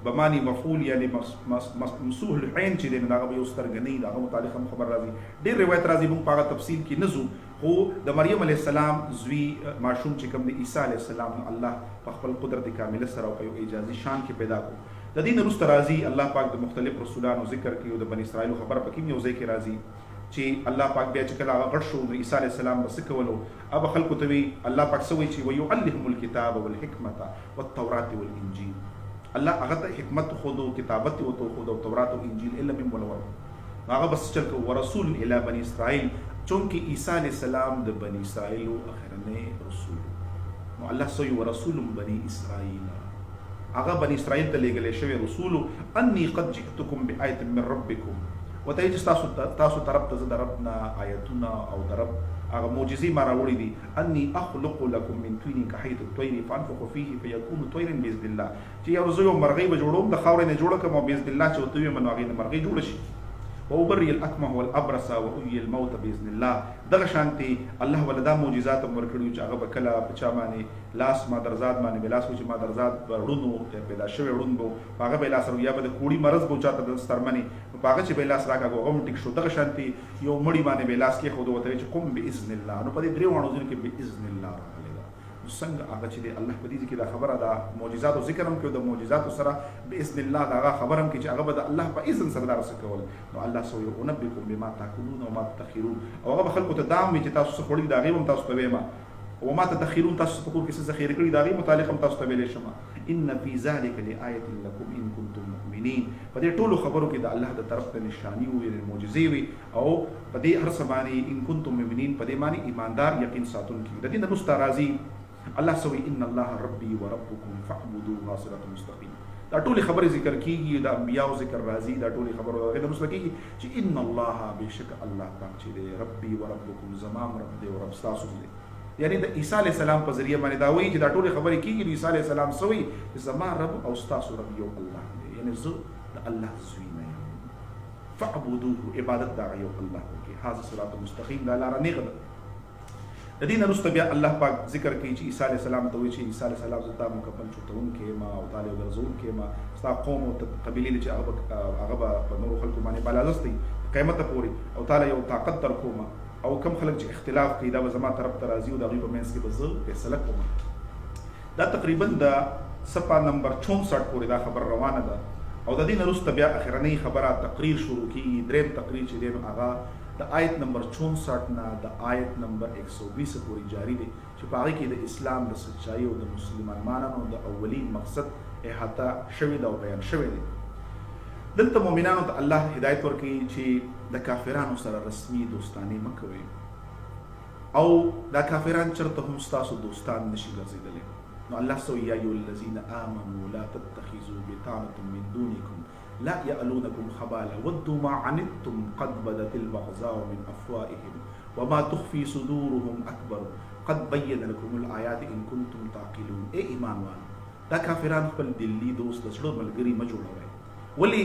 بمانی مفعول یعنی ممسوح العين چې دین هغه یو سترګنی دا متعلق هم خبر راځي ډېر روایت راځي موږ په تفصیل کې نزو خو د مریم علیه السلام زوی معصوم چې کوم د عیسی علیه السلام الله په خپل قدرت کامله سره او په اجازي شان کې پیدا کړ د دین وروسته راځي الله پاک د مختلف رسولانو ذکر کوي او د بنی اسرائیل خبر پکې یو ځای کې راځي چې الله پاک بیا چې کله هغه غټ شو د عیسی علیه السلام بس کولو اب خلکو ته وی الله پاک سوي چې ويعلمهم الكتاب والحکمه والتوراة والانجیل الله هغه ته حکمت خودو کتابت او تو خودو تورات او انجیل علم منور هغه بس چل کو ورسول الی بنی اسرائیل چونکه عیسی علیه السلام د بنی اسرائیل اخرنه رسول نو الله سوي ورسول بنی اسرائیل هغه بنی اسرائیل ته لګلې شوی رسول انی قد جئتکم بآیه من ربکم وته چې تاسو طرف ته د ربنا آیتونه او د رب هغه معجزې ما راوړي دي انی اخلق لكم من طين كحيث الطير فانفخ فيه فيكون طيرا باذن الله چې یو زه یو مرغۍ به جوړوم د خاورې نه جوړه کوم باذن الله چې وته من هغه مرغۍ جوړ شي وبرئ الاكمه والابرص واحيي الموت باذن الله دغه شانتي الله ولدا معجزات ورکړي چې هغه بکلا پچا باندې لاس ما درزاد باندې بلاس چې ما درزاد ورونو پیدا شوی ورونو هغه به لاس یا به کوړی مرز بوچاته د سترمنی هغه چې به لاس راکاګو هم ټیک شو دغه شانتي یو مړی باندې به لاس کې خود وته چې قم باذن الله نو په دې درې وانو ځل کې باذن الله څنګه هغه چې الله په دې کې دا خبره ده معجزات او ذکر هم کوي د معجزات سره باذن الله دا خبر هم کې چې هغه به الله په اذن سره درس کول نو الله سو یو نبئکم بما تاکلون او ما تخیرون او هغه خلکو ته دام چې تاسو څه خوري دا غیم تاسو ته ویما او ما تخیرون تاسو په کور کې څه ذخیره کړی دا غیم متعلق هم تاسو ته ویلې شمه ان فی ذلک لآیه لکم ان کنتم مؤمنین په دې ټولو خبرو کې د الله د طرف ته نشانی وي معجزې وي او په دې هر څه باندې ان کنتم مؤمنین په دې معنی ایماندار یقین ساتون کې د دې نو مسترازی الله سوي ان الله ربي وربكم فاعبدوه صراط مستقيم دا ټول خبره ذکر کیږي د انبیاء ذکر راځي دا ټول خبره د رسول کیږي چې ان الله بشک الله پاک چې دی ربي وربكم زمام رب دی او رب تاسو دی یعنی د عیسی علی السلام په ذریعہ باندې دا وایي چې دا ټول خبره کیږي عیسی علی السلام سوي زمام رب او تاسو رب یو الله دی یعنی زه د الله زوی نه فاعبدوه عبادت دا یو الله کې هاذا صراط مستقيم دا لار نه غد د دې نه وروسته بیا الله پاک ذکر کوي چې عیسی علیه السلام ته وایي چې عیسی علیه السلام زه تا مکمل چوتونکی یم او تا له ګرځونکی یم، ستا قوم او قبیلې چې هغه به په نورو خلکو باندې بالادست دی قیامته پورې، او تا له یو طاقت درکوم او کم خلک چې اختلاف کوي دا به زما طرف ته راځي او د هغوی په منځ کې به زه فیصله کوم. دا تقریبا د صفحه نمبر 64 پورې دا خبر روانه ده. او د دې نه وروسته بیا اخرنۍ خبره تقریر شروع کېږي. دریم تقریر چې دی نو هغه د آیت نمبر 64 نه د آیت نمبر 120 پورې جاری دی چې په هغې کې د اسلام د سچایي او د مسلمانانو د اولین مقصد احاطه شوی ده او بیان شوی دی. دلته مؤمنانو ته الله هدایت ورکوي چې د کافرانو سره رسمي دوستانې مه کوئ او دا کافران چېرته هم ستاسو دوستان نشي ګرځېدلی. نو الله سو یا ایها الذین آمنوا لا تتخذوا بطانة من دونکم لا يألونكم خبالا ودوا ما عنتم قد بدت البغضاء من أفواههم وما تخفي صدورهم أكبر قد بين لكم الآيات إن كنتم تعقلون. اے ایمان والو دا کافران خپل دلی دوست د زړه ملګري مه جوړوئ، ولې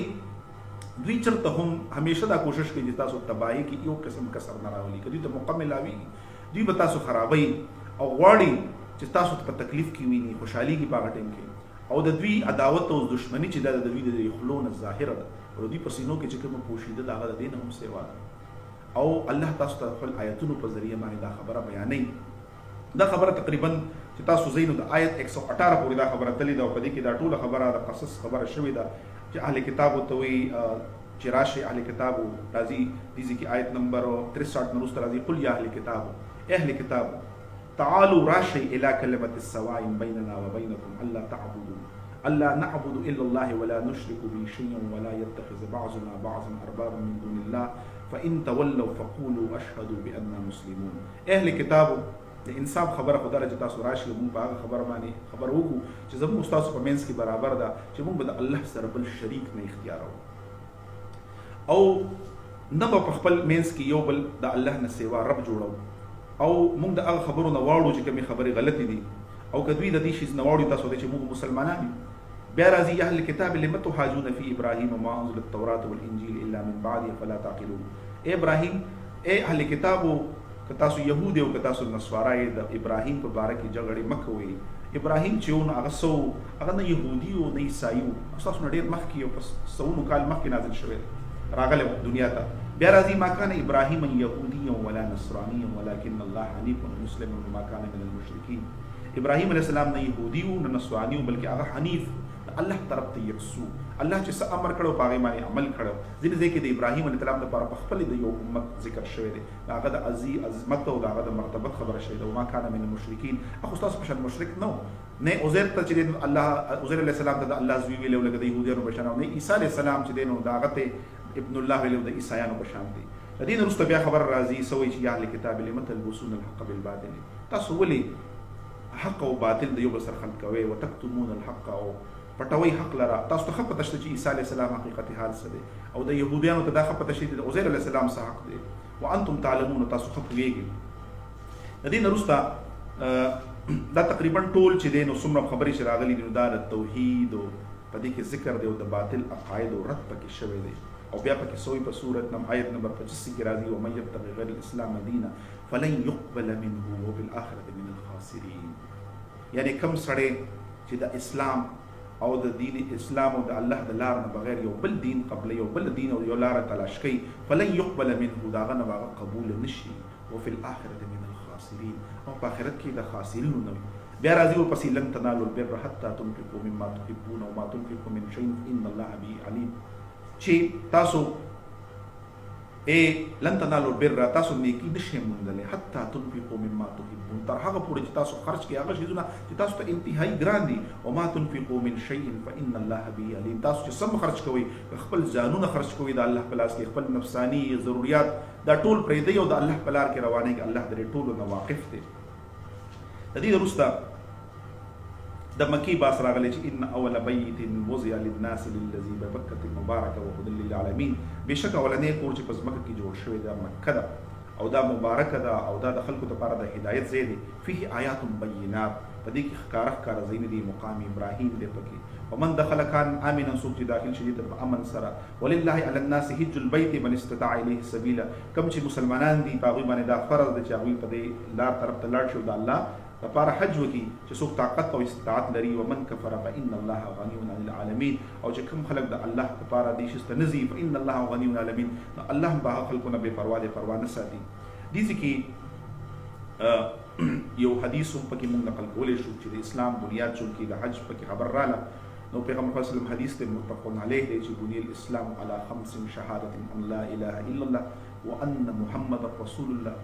دوی چېرته هم همیشه دا کوشش کوي چې تاسو تباهي کې یو قسم کسر نه راولي، که دوی ته موقع ملاویږي دوی به تاسو خرابوي او غواړي چې تاسو په تکلیف کې ویني، خوشحالي کې په هغه ټیم کې، او د دوی عداوت او دشمنی چې دا د دوی د خولو نه ظاهره ده او د دوی په سینو کې چې کومه پوشیده ده هغه د دې نه هم سیوا ده. او الله تاسو ته خپل آیتونو په ذریعه باندې دا خبره بیانوي. دا خبره تقریبا چې تاسو زینو د آیت 118 پورې دا خبره تللی ده او په دې کې دا ټوله خبره د قصص خبره شوې ده چې اهل کتابو ته وایي چې راشئ اهل کتابو راځي دې کې آیت نمبر 63 نه وروسته راځي قل یا اهل کتابو اهل کتابو تعالوا راشئ الى كلمة السواء بيننا وبينكم الا نعبد الا الله ولا نشرك به شيئا ولا يتخذ بعضنا بعضا اربابا من دون الله فان تولوا فقولوا اشهدوا باننا مسلمون. اهل کتابو د انصاف خبره خدای چې تاسو راشي موږ په هغه خبر باندې خبر وکړو چې زموږ تاسو په منځ کې برابر ده چې موږ به د الله سره بل شریک نه اختیارو او نه به په خپل منځ کې یو بل د الله نه سیوا رب جوړو او موږ د هغه خبرو نه واړو چې کومې خبرې غلطې دي او که دوی د دې شي نه واړو تاسو چې موږ مسلمانان یو. بیا راځي اهل الكتاب لم تحاجون في ابراهيم وما انزل التوراة والانجيل الا من بعده فلا تعقلون. اے ابراهيم اے اهل کتابو که تاسو يهود او که تاسو نصارا د ابراهيم په باره کې جګړې مه کوئ. ابراهيم چې ونه هغه نه يهودي او نه عیسائی و، تاسو نه ډېر مخکې یو په سلونو کال مخکې نازل شوی راغلی دنیا ته. بیا راځي ما كان ابراهيم يهوديا ولا نصرانيا ولكن الله حنيف مسلم وما كان من المشركين. ابراهيم عليه السلام نه يهودي او نه نصراني او بلکې هغه حنیف الله طرف ته یکسو الله چې څه امر کړو په هغې باندې عمل کړو. ځینې ځای کې د ابراهیم علیه السلام لپاره په خپل د یو امت ذکر شوی دی، د هغه د عظمت او د هغه د مرتبت خبره شوې ده. وما کان من المشرکین، خو ستاسو په شان مشرک نه و. نه عزیر ته چې الله عزیر علیه السلام ته د الله زوی ویلی لکه د یهودیانو په شان، نه عیسی علیه السلام چې دی نو د هغه ته ابن الله ویلی د عیسایانو په شان دی. د دې نه وروسته بیا خبر راځي څه وایي چې یا اهل کتاب لم تلبسون الحق بالباطل، تاسو ولې حق او باطل د یو بل سره خلط کوئ وتکتمون الحق او پټوي حق لره. تاسو ته خپه تشته چې عیسی علیه السلام حقیقت حال څه دی او د یهودیانو ته دا خپه تشته چې عزیر علیه السلام څه حق دی وانتم تعلمون، تاسو خپه پوهیږئ. د دې نه وروسته دا تقریبا ټول چې دی نو څومره خبرې چې راغلي دي نو دا د توحید او په دې کې ذکر دی او د باطل عقاید او رد پکې شوی دی. او بیا پکې سوی په صورت آیت نمبر 25 کې راځي ومن یبتغي غیر الاسلام دینا فلن يقبل منه وفي الاخره من الخاسرین. یعنی کم سړی چې د اسلام او د دین اسلام او د الله د لار نه بغیر یو بل دین قبل یو بل دین او یو لار تلاش کوي فلن يقبل منه دا غنه هغه قبول نشي وفي الاخره من الخاسرین، او په آخرت کې د خاسرینو نه. بیا راځي ورپسې لن تنالوا البر حتى تنفقوا مما تحبون وما تنفقوا من شيء ان الله به عليم. چې تاسو لن تنالوا البر، تاسو نیکی نشئ موندلی حتی تنفقوا مما تحبون، تر هغه پورې چې تاسو خرج کړئ هغه شیزونه چې تاسو ته انتهایی ګران دي. وما تنفقوا من شيء فان الله به عليم، تاسو چې سم خرج کوئ خپل ځانونه خرج کوئ د الله په لاس کې، خپل نفسانی ضرورت دا ټول پرېږدئ او د الله په لار کې روانېږئ. الله د دې ټولو نه واقف دی. د دې وروسته د مکی باس راغلی چې ان اول بیت وضع للناس للذي ببکة مبارکه وهدى للعالمین، بېشک اولنی کور چې په ځمکه کې جوړ شوی دا مکه ده او دا مبارکه ده او دا د خلکو لپاره د هدایت ځای دی. فيه آیات بینات، په دې کې ښکاره ښکاره ځایونه دي، مقام ابراهیم دی پکې ومن دخل كان آمنا سوق چې داخل شي د امن سره. ولله علی الناس حج البيت من استطاع الیه سبیلا. کوم چې مسلمانان دي په هغوی باندې دا فرض ده چې هغوی په دې لار طرف ته لاړ شي د الله لپاره حج وکړي چې څوک طاقت او استطاعت لري. ومن کفر فإن الله غنی عن العالمین. او چې کوم خلک د الله لپاره دې شي ستنزي فإن الله غنی عن العالمین، الله هم به خلکونه بې پروا دي پروا نه ساتي. دې کې یو حدیث هم پکې موږ نقل کولی شو چې د اسلام بنیاد چونکې د حج پکې خبر راله، نو پیغمبر صلی الله علیه وسلم حدیث ته متفق علیه دی چې بني الاسلام علی 5 شهادة ان لا اله الا الله وان محمد رسول الله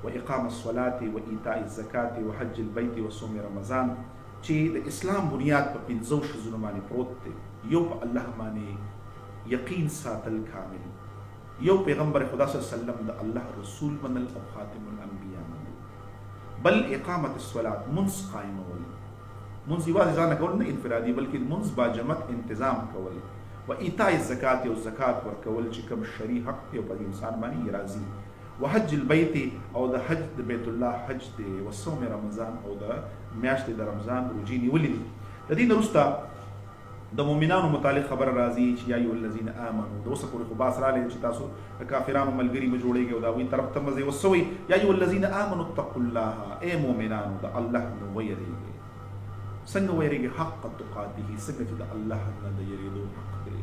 واقام الصلاة وایتاء الزکاة وحج البيت وصوم رمضان. چې د اسلام بنیاد په 5 شیزونو باندې پروت دی. یو په الله باندې یقین ساتل کامل، یو پیغمبر خدا صلی الله علیه وسلم د الله رسول منل او خاتم الانبیاء منل، بل اقامت الصلاة منځ قائمول، منځ یوازې ځان کول نه انفرادي بلکې منځ با جماعت انتظام کول، و ایتاء الزکات او زکات ورکول چې کوم شرعي حق دی او په انسان باندې راضي، وحج البيت او د حج د بیت الله حج دی، و صوم رمضان او د میاشتې د رمضان روزي نیولې دي. د دې نه وروسته د مؤمنانو متعلق خبر راځي چې یا ایها الذین آمنوا، د اوسه پورې خو باس راغلی چې تاسو د کافرانو ملګري مه جوړېږئ او د هغوی طرف ته مه ځئ. وسوئ یا ایها الذین آمنوا اتقوا الله، ای مؤمنانو د الله نه ویرېږئ. څنګه ویرېږئ؟ حق تقاته، څنګه چې د الله نه د یېرېدو حق دی.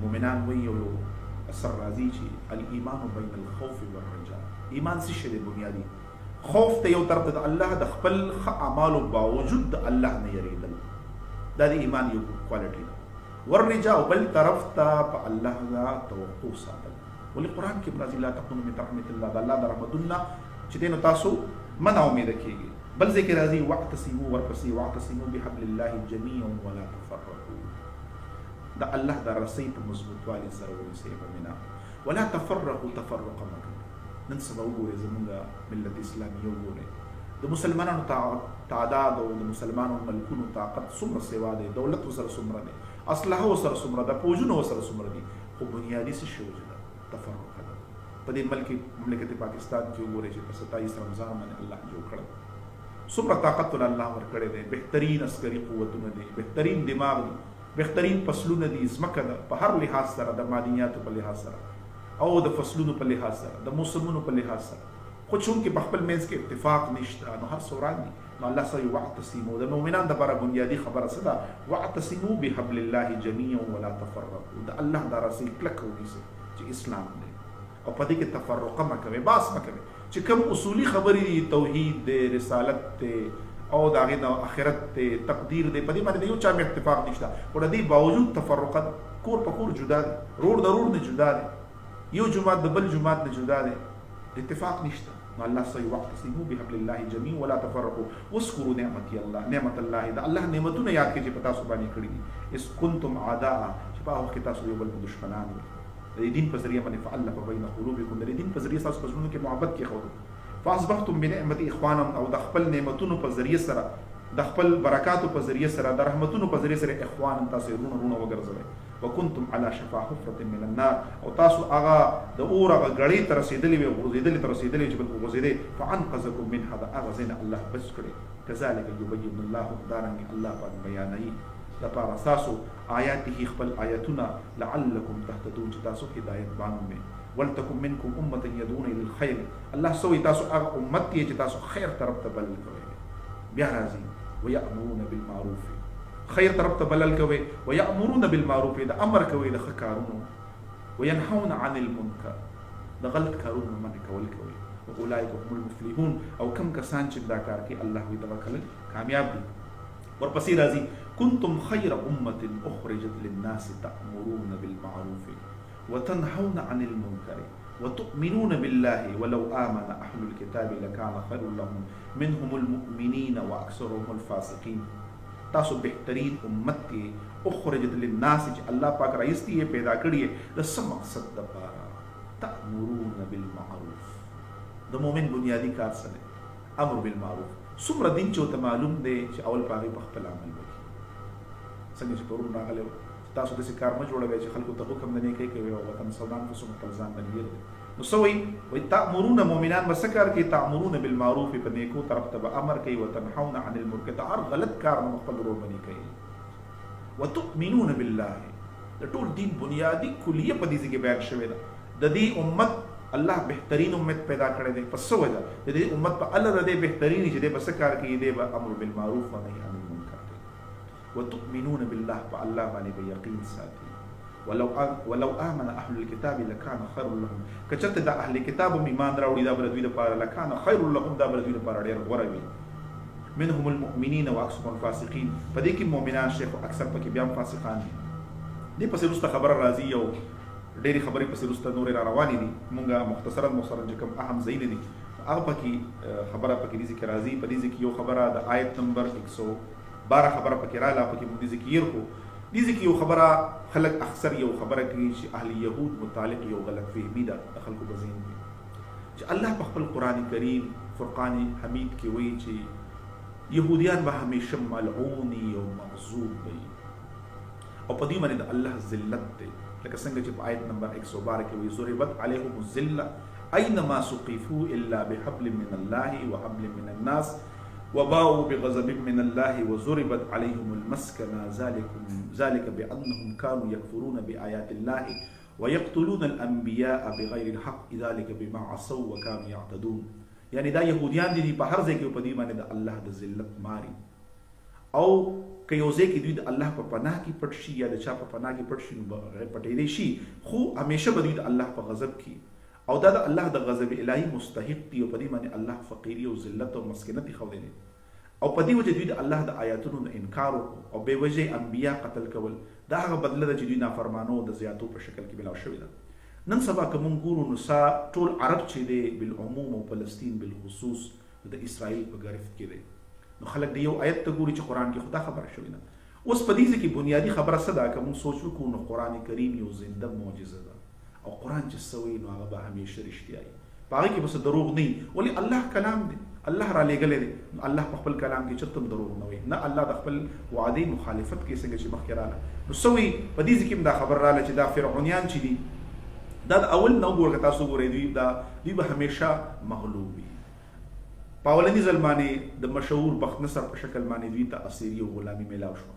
مؤمنان وایي یو اثر راځي چې الایمان بین الخوف والرجاء. ایمان څه شی دی؟ بنیادي خوف ته یو طرف ته د الله د خپل ښه اعمالو باوجود د الله نه یېرېدل، دا د ایمان یو کوالټي ده. والرجاء بل طرف ته په الله دا توقع ساتل. ولې قرآن کې راځي لا تقنطوا من رحمة الله، د الله د رحمتونه چې دی نو تاسو مه ناامیده کېږئ. بل ځای کې راځي واعتصموا، ورپسې واعتصموا بحبل الله جميعا ولا تفرقوا، د الله د رسۍ په مضبوطوالي سره ونیسئ مؤمنان. ولا تفرقوا، تفرقه مه کوئ. نن سبا وګورئ زموږ ملت اسلامي وګورئ، د مسلمانانو تعداد او د مسلمانانو ملکونو طاقت څومره سوا دی، دولت ورسره څومره دی، اسلحه ورسره څومره ده، فوجونه ورسره څومره دي، خو بنیادي څه شی ده؟ تفرقه ده. په دې مملکت پاکستان کې وګورئ چې په 27 رمضان باندې الله جوړ کړی، څومره طاقت ول الله ورکړی دی، بهترین عسکري قوتونه دي، بهترین دماغ دي، بهترین فصلونه دي، ځمکه ده په هر لحاظ سره، د معدنیاتو په لحاظ سره او د فصلونو په لحاظ سره، د موسمونو په لحاظ سره. خو چونکې په خپل منځ کې اتفاق نشته نو هر څه وران دي. نو الله سره واعتصموا، د مؤمنانو دپاره بنیادي خبره څه ده؟ واعتصموا بحبل الله جميعا ولا تفرقوا، د الله دا رسۍ کلکه ونیسئ چې اسلام دی او په دې کې تفرقه مه کوئ، باس مه کوئ. چې کوم اصولي خبرې دي، توحید دی، رسالت دی او د هغې نه آخرت دی، تقدیر دی، په دې باندې د یو چا مې اتفاق نشته، خو د دې باوجود تفرقه کور په کور جدا دی، روډ د روډ نه جدا دی، یو جماعت د بل جماعت نه جدا دی، اتفاق نشته. نو الله سوی واعتصموا بحبل الله جميعا ولا تفرقوا واذكروا نعمت الله، د الله نعمتونه یاد کړئ چې په تاسو باندې کړي دي. اذ کنتم اعداء، چې په هغه کې تاسو یو بل دشمنان وئ، د دې دین په ذریعه باندې فالف بین قلوبکم، د دې دین په ذریعه تاسو په زړونو کې محبت کېښودل. فاصبحتم بنعمت اخوانا، او د خپل نعمتونو په ذریعه سره، د خپل برکاتو په ذریعه سره، د رحمتونو په ذریعه سره اخوانا تاسو رونه وګرځوئ. وکنتم على شفا حفرة من النار، او تاسو هغه د اور هغه غړۍ ته رسېدلي وي، غورځېدلي ته رسېدلي چې بل غورځېدی، فانقذکم منها، د هغه ځای نه الله بچ کړی. کذلک یبین الله، دارنګې الله پاک بیانوي دپاره ستاسو آیاته خپل آیاتونه، لعلکم تهتدون، چې تاسو هدایت باندې. ولتکن منکم امة یدعون الی الخیر، الله سوی تاسو هغه امت یې چې تاسو خیر طرف ته بلل کوئ. بیا راځي ویأمرون بالمعروف، خیر طرف ته بلل کوئ، ویأمرون بالمعروف، د امر کوئ د ښه کارونو، وینهون عن المنکر، د غلط کارونو منع کول کوئ. واولئک هم المفلحون، او کم کسان چې دا کار کوي الله وی دغه خلک کامیاب دي. ورپسې راځي کنتم خیر امة اخرجت للناس تأمرون بالمعروف وتنهون عن المنکر وتؤمنون بالله ولو آمن أهل الكتاب لكان خير لهم منهم المؤمنين وأكثرهم الفاسقين. تاسو بهترین امت کې اخرجت للناس، چې الله پاک رئیس دی پیدا کړی د څه مقصد دپاره؟ تأمرون بالمعروف، د مؤمن بنیادی کار څه دی؟ امر بالمعروف. څومره دین چې ورته معلوم دی چې اول په هغې په خپل عمل وکړي. څنګه چې پرون راغلی و تاسو داسې کار مه جوړوئ چې خلکو ته حکم د نیکۍ کوي او وتنسون انفسکم، خپل ځان باندې ویره دی. نو څه وایي؟ تأمرون، مؤمنان به څه کار کوي؟ تأمرون بالمعروف، په نیکو طرف ته به امر کوي، وتنهون عن المنکر، د هر غلط کار نه خپل ورور باندې کوي. وتؤمنون بالله د ټول دین بنیادی کلیه په دې کې بیان شوی ده د دې امت الله بهترین امت پیدا کړی دی پس وجه د دې امت په الله د دې بهترین چې د بس کار کوي دی به امر بالمعروف و نهی عن المنکر دی وتؤمنون بالله فالله باندې به یقین ساتي ولو آمن اهل الكتاب لكان خير لهم کچته د اهل کتاب ایمان راوړي دا بل دوی لپاره لکان خير لهم دا بل دوی لپاره ډیر غوړه وي منهم المؤمنین واکثر الفاسقین په دې کې مؤمنان شیخ اکثر پکې بیا فاسقان دي دې پسې رسته خبره راځي یو ډېری خبرې پسې رسته نورې را روانې دي مونږه مختصرا چې کوم اهم ځایونه دي هغه پکې خبره پکې دې ذکر راځي په دې کې یو خبره د آیت نمبر 112 خبره پکې رااله پکې مونږ ذکر کو دې کې یو خبره خلک اکثر یو خبره کوي چې اهل یهود متعلق یو غلط فهمي ده د خلکو په ذهن کې چې الله په خپل قرآن کریم فرقان حمید کې وایي چې يهوديان به همیشه ملعون او مغضوب وي او په دې باندې د الله ذلت دی لکه څنګه چې په آیت نمبر 112 کې وایي ضربت عليهم الذلة اينما سقفوا الا بحبل من الله وحبل من الناس وباءوا بغضب من الله وضربت عليهم المسكنة ذلك بأنهم كانوا يكفرون بآيات الله ويقتلون الأنبياء بغير الحق ذلك بما عصوا وكانوا يعتدون یعنی دا يهوديان دي په هر ځای کې په دې باندې د الله د ذلت ماري او که یو ځای کې دوی د الله په پناه کې پټ شي یا د چا په پناه کې پټ شي نو پټېدی شي خو همیشه به دوی د الله په غضب کې او دا د الله د غضب الهي مستحق دي او په دې باندې الله فقيري او ذلت او مسکنت خوړلي او په دې وجه دوی د الله د آیاتونو نه انکار او به وجه انبیا قتل کول دا هغه بدله ده چې دوی نافرمانو د زیاتو په شکل کې ملاو شوی ده نن سبا کوم ګورو نو ټول عرب چې دی بالعموم او فلسطین بالخصوص د اسرائیل په گرفت کې دی نو خلک د یو آیت ته ګوري چې قرآن کې خدا خبره شوی ده اوس په دې کې بنیادی خبره څه ده که موږ سوچ وکړو نو قرآن کریم یو زنده معجزه ده او قرآن چې څه وایي نو هغه به همیشه رښتیا وي په هغې کې بس دروغ نه وي ولې الله کلام دی الله را لېږلی دی نو الله په خپل کلام کې چېرته هم دروغ نه وایي نه الله د خپل وعدې مخالفت کوي څنګه چې مخکې راغله نو څه وایي په دې کې هم دا خبر راغله چې دا فرعونیان چې دي دا د اول نه وګوره که تاسو وګورئ دوی به همیشه مغلوب وي په اولني ځل باندې د مشهور بخت نصر په شکل باندې دوی ته اسیري او غلامي میلاو شو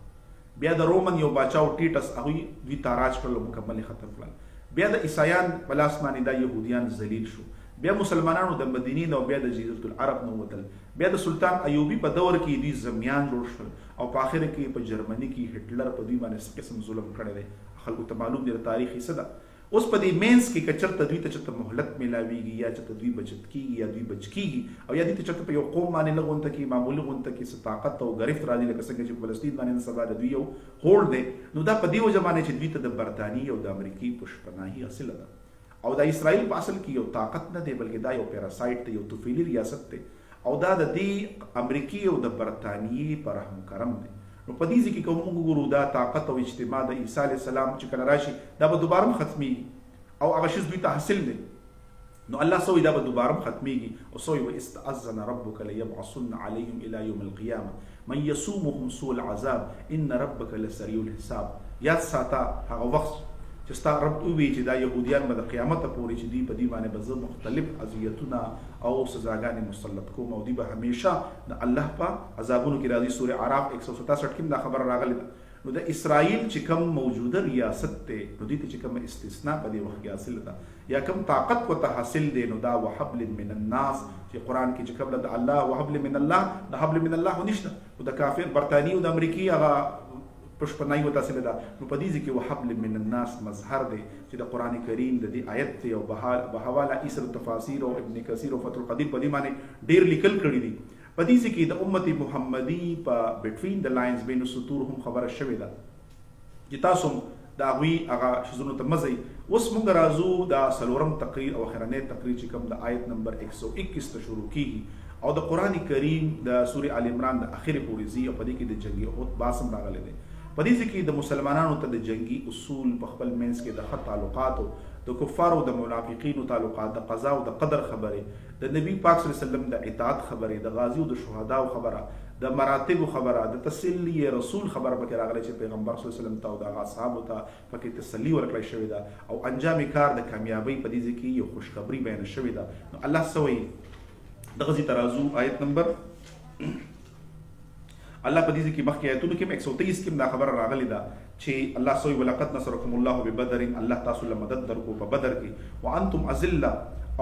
بیا د رومن یو باچا او ټیټس هغوی دوی تاراج کړل مکمل ختم کړل بیا د عیسایان په لاس باندې دا یهودیان ذلیل شو بیا مسلمانانو د مدینې نه بیا د جزیرة العرب نه وتل بیا د سلطان ایوبي په دور کې دوی زمیان جوړ شول او په آخر کې په جرمني کې هټلر په دوی باندې څه قسم ظلم کړی دی خلکو ته معلوم دی د تاریخ څه ده اوس په دې مینس کې که چېرته دوی ته چېرته مهلت میلاویږي یا چېرته دوی بچت کېږي یا دوی بچ کېږي او یا دوی ته چېرته په یو قوم باندې لږ غونته کې معمولي غونته کې څه طاقت او ګرفت راځي لکه څنګه چې په فلسطین باندې نن سبا د دوی یو هوډ دی نو دا په دې وجه باندې چې دوی ته د برطانیې او د امریکې پشپناهي حاصله ده او د اسرائیل په اصل کې یو طاقت نه دی بلکې دا یو پیراسایټ دی یو طفیلي ریاست دی او دا د دې امریکې او د برطانیې په رحم کرم دی نو په دې کې کوم موږ ګورو دا طاقت او اجتماع د عیسی علیه السلام چې کله راشي دا به دوباره ختمېږي او هغه شی دوی ته حاصل دی نو الله سوی دا به دوباره ختمېږي او سوی واستأذن ربک لیبعثن علیهم الی یوم القیامه من یسومهم سوء العذاب ان ربک لسریع الحساب یاد ساته هغه وخت چې ستا رب ووایي چې دا یهودیان به د قیامته پورې چې دوی په دې باندې به زه مختلف اذیتونه او سزاګانې مسلط کوم او دوی به همیشه د الله په عذابونو کې راځي سورې اعراف 167 کې دا خبره راغلې ده نو د اسرائیل چې کوم موجوده ریاست دی نو دې ته چې کوم استثناء په دې وخت کې حاصل ده یا کوم طاقت ورته حاصل دی نو دا وحبل من الناس چې قرآن کې چې قبل د الله وحبل من الله د حبل من الله نشته او د کافر برطانیې او د امریکې هغه پشپناهي ورته حاصله ده نو په دې کې وحبل من الناس مظهر دی چې د قرآن کریم د دې آیت دی او به حواله ایسر التفاسیر او ابن کثیر او فتح القدیر په دې باندې ډېر لیکل کړي دي په دې کې د امت محمدي په بټوین د لاینز بین السطور هم خبره شوې ده چې تاسو د هغوی هغه شیزونو ته مزئ اوس موږ راځو د څلورم تقریر او اخرنی تقریر چې کوم د آیت نمبر 121 ته شروع کیږي او د قرآن کریم د سورې آل عمران د اخرې پورې ځي او په دې کې د جنګي احد باس هم راغلی دی په دې کې د مسلمانانو ته د جنگي اصول په خپل منځ کې د ښه تعلقاتو د کفارو د منافقینو تعلقات د قضا او د قدر خبرې د نبی پاک صلی الله علیه وسلم د اطاعت خبرې د غازی او د شهدا خبره د مراتب خبره د تسلی رسول خبره پکې راغلی چې پیغمبر صلی الله علیه وسلم ته او د اصحابو ته پکې تسلی ورکړی شوې ده او انجام کار د کامیابی په دې کې یو خوشخبری بیان شوې ده نو الله سوی دغه ترازو آیت نمبر الله په دې کې مخکې آیتونو کې 123 کې دا خبر راغلی ده چې الله سوی ولقد نصرکم الله ببدر، الله تاسو له مدد درکو په بدر کې، وانتم اذله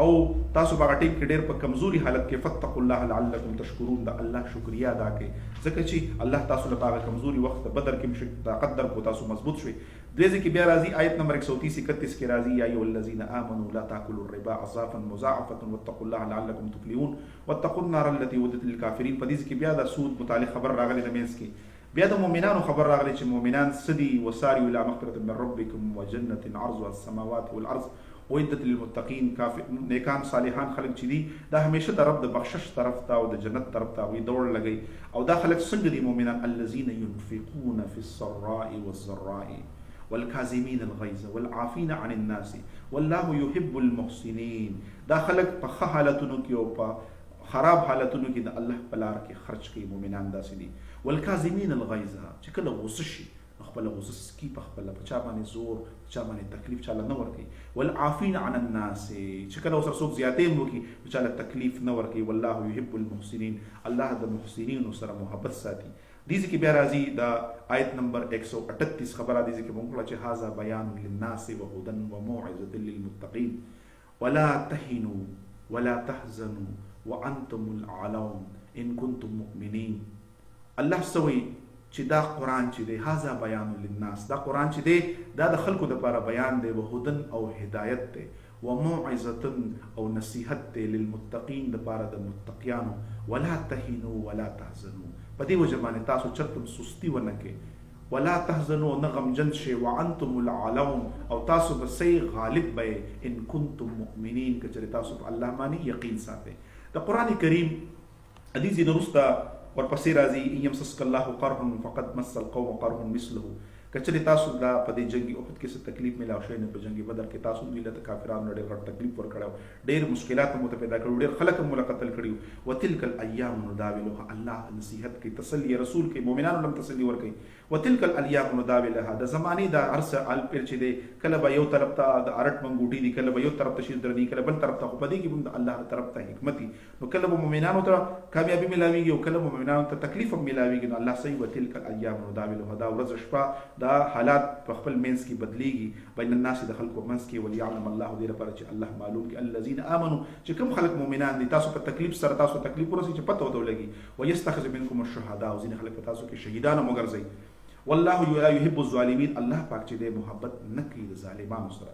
او تاسو په ټیم کې ډېر په کمزوري حالت کې، فتقوا الله لعلکم تشکرون، دا الله شکریا ادا کړئ ځکه چې الله تاسو له هغه کمزوري وخت بدر کې طاقت درکو، تاسو مضبوط شوي. دې کې بیا راځي آیت نمبر 130 31 کې راځي یا ایها الذین آمنوا لا تاکلوا الربا اضعافا مضاعفه واتقوا الله لعلکم تفلحون واتقوا النار التي وعدت للكافرین. په دې کې بیا د سود متعلق خبر راغلی د مینس کې، بیا د مؤمنانو خبر راغلی چې مؤمنان سدي وسارعوا الى مغفرة من ربکم وجنة عرضها السماوات والارض وعدت للمتقین. نیکان صالحان خلک چې دي دا همیشه د رب د بخشش طرف ته او د جنت طرف ته وي دوړ لګي. او دا خلک څنګه دي مؤمنان؟ الذين ينفقون في السراء والضراء والكاظمين الغيظ والعافين عن الناس والله يحب المحسنين. دا خلک په ښه حالتونو کې او په خراب حالتونو کې د الله په لار کې خرج کوي. مؤمنان داسې دي. والكاظمين الغيظ، چې کله غوسه شي خپل غوسه سکي، په خپل په چا باندې زور، چا باندې تکلیف چاله نه ورکوي. والعافين عن الناس، چې کله ورسره څوک زیاتې هم وکړي چاله تکلیف نه ورکوي. والله يحب المحسنين، الله د محسنینو سره محبت ساتي. دې کې بیا راځي د آیت نمبر 138 خبره دې کې مونږ چې هاذا بیان للناس وهدى وموعظة للمتقين ولا تهنوا ولا تحزنوا وانتم الاعلون ان كنتم مؤمنين. الله سوي چې دا قرآن چې دی هاذا بیان للناس، دا قرآن چې دی دا د خلکو لپاره بیان دی، وهدن او هدایت دی، وموعظة او نصیحت دی للمتقین لپاره د متقیانو. ولا تهنوا ولا تحزنوا، په دې وجه باندې تاسو چرته سستی ونه کې، ولا تحزنوا نه غمجن شئ، وانتم الاعلون او تاسو به صحیح غالب به ان کنتم مؤمنین، که چېرې تاسو په الله باندې یقین ساتئ. د قرآن کریم حدیث نرسته ورپسې راځي ان یمسسک الله قرح فقد مس القوم قرح مثله. که چېرې تاسو دا په دې جنګي احد کې څه تکلیف میلاو شوی نه، په جنګي بدر کې تاسو دوی له کافرانو ډېر غټ تکلیف ورکړی، ډېر مشکلات هم ورته پیدا کړي، ډېر خلک هم ورله قتل کړي. وتلک الایام نداولها، الله نصیحت کوي، تسلی رسول کوي، مؤمنانو هم تسلی ورکوي. وتلک الایام نداولها، د زمانې دا عرصه الپیر چې دی کله به یو طرف ته د ارټ منګوټي دي، کله به یو طرف ته شیر درني، کله بل طرف ته. خو په دې کې هم د الله طرف ته حکمت وي، نو کله به مؤمنانو ته کامیابي ملاویږي او کله به مؤمنانو ته تکلیف هم ملاویږي. نو الله صحیح وتلک الایام نداولها، دا ورځ شپه دا حالات په خپل منځ کې بدلیږي، بین الناس د خلکو منځ کې. وليعلم الله، دې لپاره چې الله معلوم کړي الذين امنوا، چې کوم خلک مؤمنان دي تاسو په تکلیف سره تاسو تکلیف ورسي چې پته وته ولګي. ويستخرج منكم الشهداء، او ځینې خلک تاسو کې شهیدان هم وګرځي. والله لا يحب الظالمين، الله پاک چې دې محبت نه کوي د ظالمانو سره.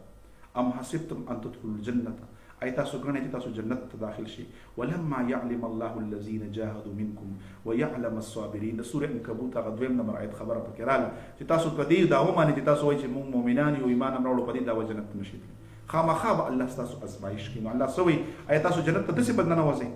ام حسبتم ان تدخلوا الجنه، اي تاسو ګڼئ چې تاسو جنت ته داخل شي. ولما يعلم الله الذين جاهدوا منكم ويعلم الصابرين. د سوره عنکبوت هغه دویم نمبر آیت خبره پکې رااله چې تاسو په دې داو باندې چې تاسو وایئ چې موږ مؤمنان یو، ایمان هم راوړو، په دې داو جنت نشي خامخا به الله تاسو ازمایش کوي. نو الله سوي آیا تاسو جنت ته داسې بدننه وځئ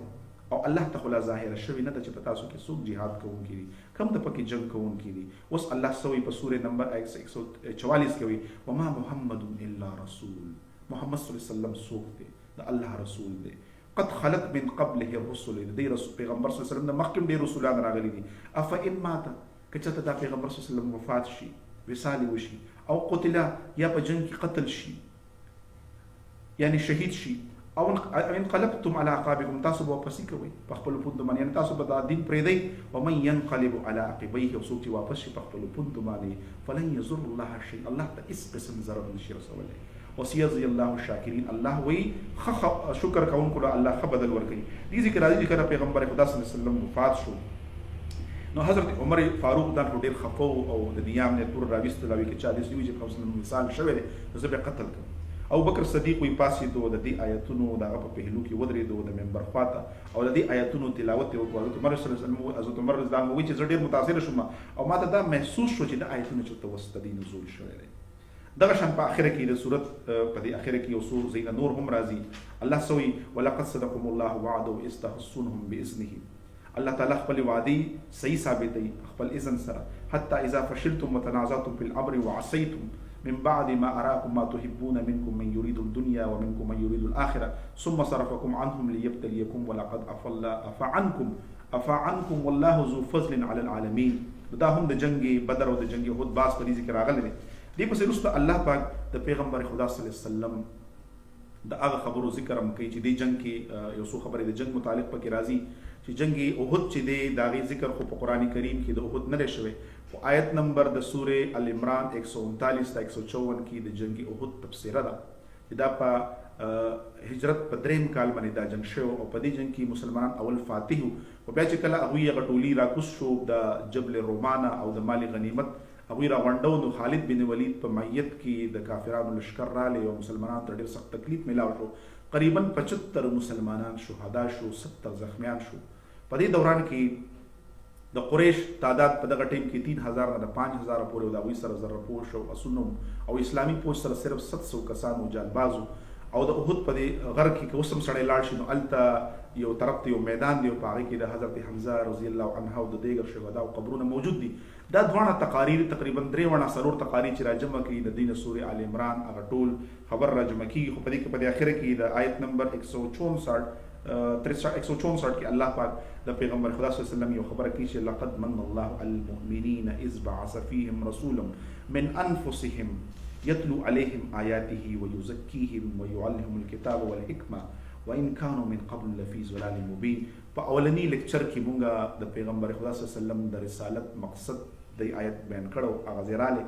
او الله ته خلا ظاهره شوی نه ده چې په تاسو کې څوک جهاد کوونکي دي، کم د پکې جنگ کوونکي دي. اوس الله سوي په سوره نمبر 144 کې وي وما محمد الا رسول، محمد صلی الله علیه وسلم څوک دی؟ د الله رسول دی. قد خلت من قبله الرسل، د رسول پیغمبر صلی الله علیه وسلم د مخکې ډېر رسولان راغلي دي. اف ان مات، که چېرته دا پیغمبر صلی الله علیه وسلم وفات شي، وصال وشي، او قتل یا په جنگ کې قتل شي یعنی شهید شي، او انقلبتم على عقابكم، تاسو به واپسی کوئ په خپل پوند باندې، یعنی تاسو به دا دین پرېږدئ. ومن ينقلب على عقبيه، او څوک چې واپس شي په خپل پوند باندې فلن يضر الله شيئا، الله ته هېڅ قسم ضرر نشي رسولی. وسيجزي الله الشاکرین، الله وایي ښه شکر کوونکو له الله ښه بدل ورکوي. دې ذکر راځي چې کله پیغمبر خدا صلی الله علیه وسلم وفات شو، نو حضرت عمر فاروق دا ډېر خفه او د دنیا نه پور راویستل، چې چا داسې وي چې په مثال شوی دی زه به قتل کړم. ابو بکر صدیق وی پاسېدو، د دې آیتونو دغه په پهلو کې ودرېدو د منبر خواته، او د دې آیتونو تلاوت یې وکړو. حضرت عمر صلی الله علیه وسلم، حضرت عمر رضی الله عنه وایي چې زه ډېر متاثره شوم او ما ته دا محسوس شو چې د آیتونو چېرته وسط دې نزول شوی دی. دغه شان په اخره کې د صورت په دې اخره کې یو څو ځایونه نور هم راځي. الله سوي ولقد صدقكم الله وعده اذ تحصونهم باذنه، الله تعالی خپل وعدې صحیح ثابتوي خپل اذن سره. حتی اذا فشلتم وتنازعتم في الامر وعصيتم من بعد ما أراكم ما تحبون منكم من يريد الدنيا ومنكم من يريد الآخرة ثم صرفكم عنهم ليبتليكم ولقد عفا عنكم والله ذو فضل على العالمين. دا هم د جنگ بدر او د جنگ احد باس په دې ذکر راغلی دی. دې پسې وروسته الله پاک د پیغمبر خدا صلی الله علیه وسلم د هغه خبرو ذکر هم کوي چې دې جنگ کې یو څو خبرې د جنگ متعلق پکې راځي، چې چې جنگ احد چې دی د هغې ذکر خو په قرآن کریم کې د احد نه دی شوی، خو آیت نمبر د سورې العمران 139 تا 154 کې د جنگ احد تفسیره ده چې دا په هجرت په 3 کال باندې دا جنگ شو او په دې جنگ کې مسلمانان اول فاتح وو. خو بیا چې کله هغوی هغه ټولي راکوز شو د جبل رومانه او د مال غنیمت هغوی راغونډو، نو خالد بن ولید په میت کې د کافرانو لشکر رالی او مسلمانانو ته ډېر سخت تکلیف میلاو شو. قریبا 75 مسلمانان شهدا شو، 70 زخمیان شو. په دې دوران کې د قریش تعداد په دغه ټیم کې 3000 نه 5000 پورې د هغوی سره زره پوش او اسونو او اسلامي پوش سره صرف 700 کسانو جانبازو. او د احد په دې غر کې که اوس هم سړی لاړ شي نو هلته یو طرف ته یو میدان دی او په هغې کې د حضرت حمزه رضی الله عنه او د دیګر شهداو قبرونه موجود دي. دا دواړه تقاریر تقریبا 3 تقاریر چې راجمع کړي د دې نه سورې آل عمران هغه ټول خبر راجمع کېږي. خو په دې کې په دې اخره کې د آیت نمبر 164 کې الله پاک د پیغمبر خدا صلی الله علیه وسلم یو خبره کوي چې لقد من الله على المؤمنین اذ بعث فيهم رسولا من انفسهم يتلو عليهم آياته ويزكيهم ويعلمهم الكتاب والحكمة وإن كانوا من قبل لفي ضلال مبين. په اولنی لیکچر کې مونږه د پیغمبر خدا صلی الله علیه وسلم د رسالت مقصد د آیت بیان کړو. هغه زیراله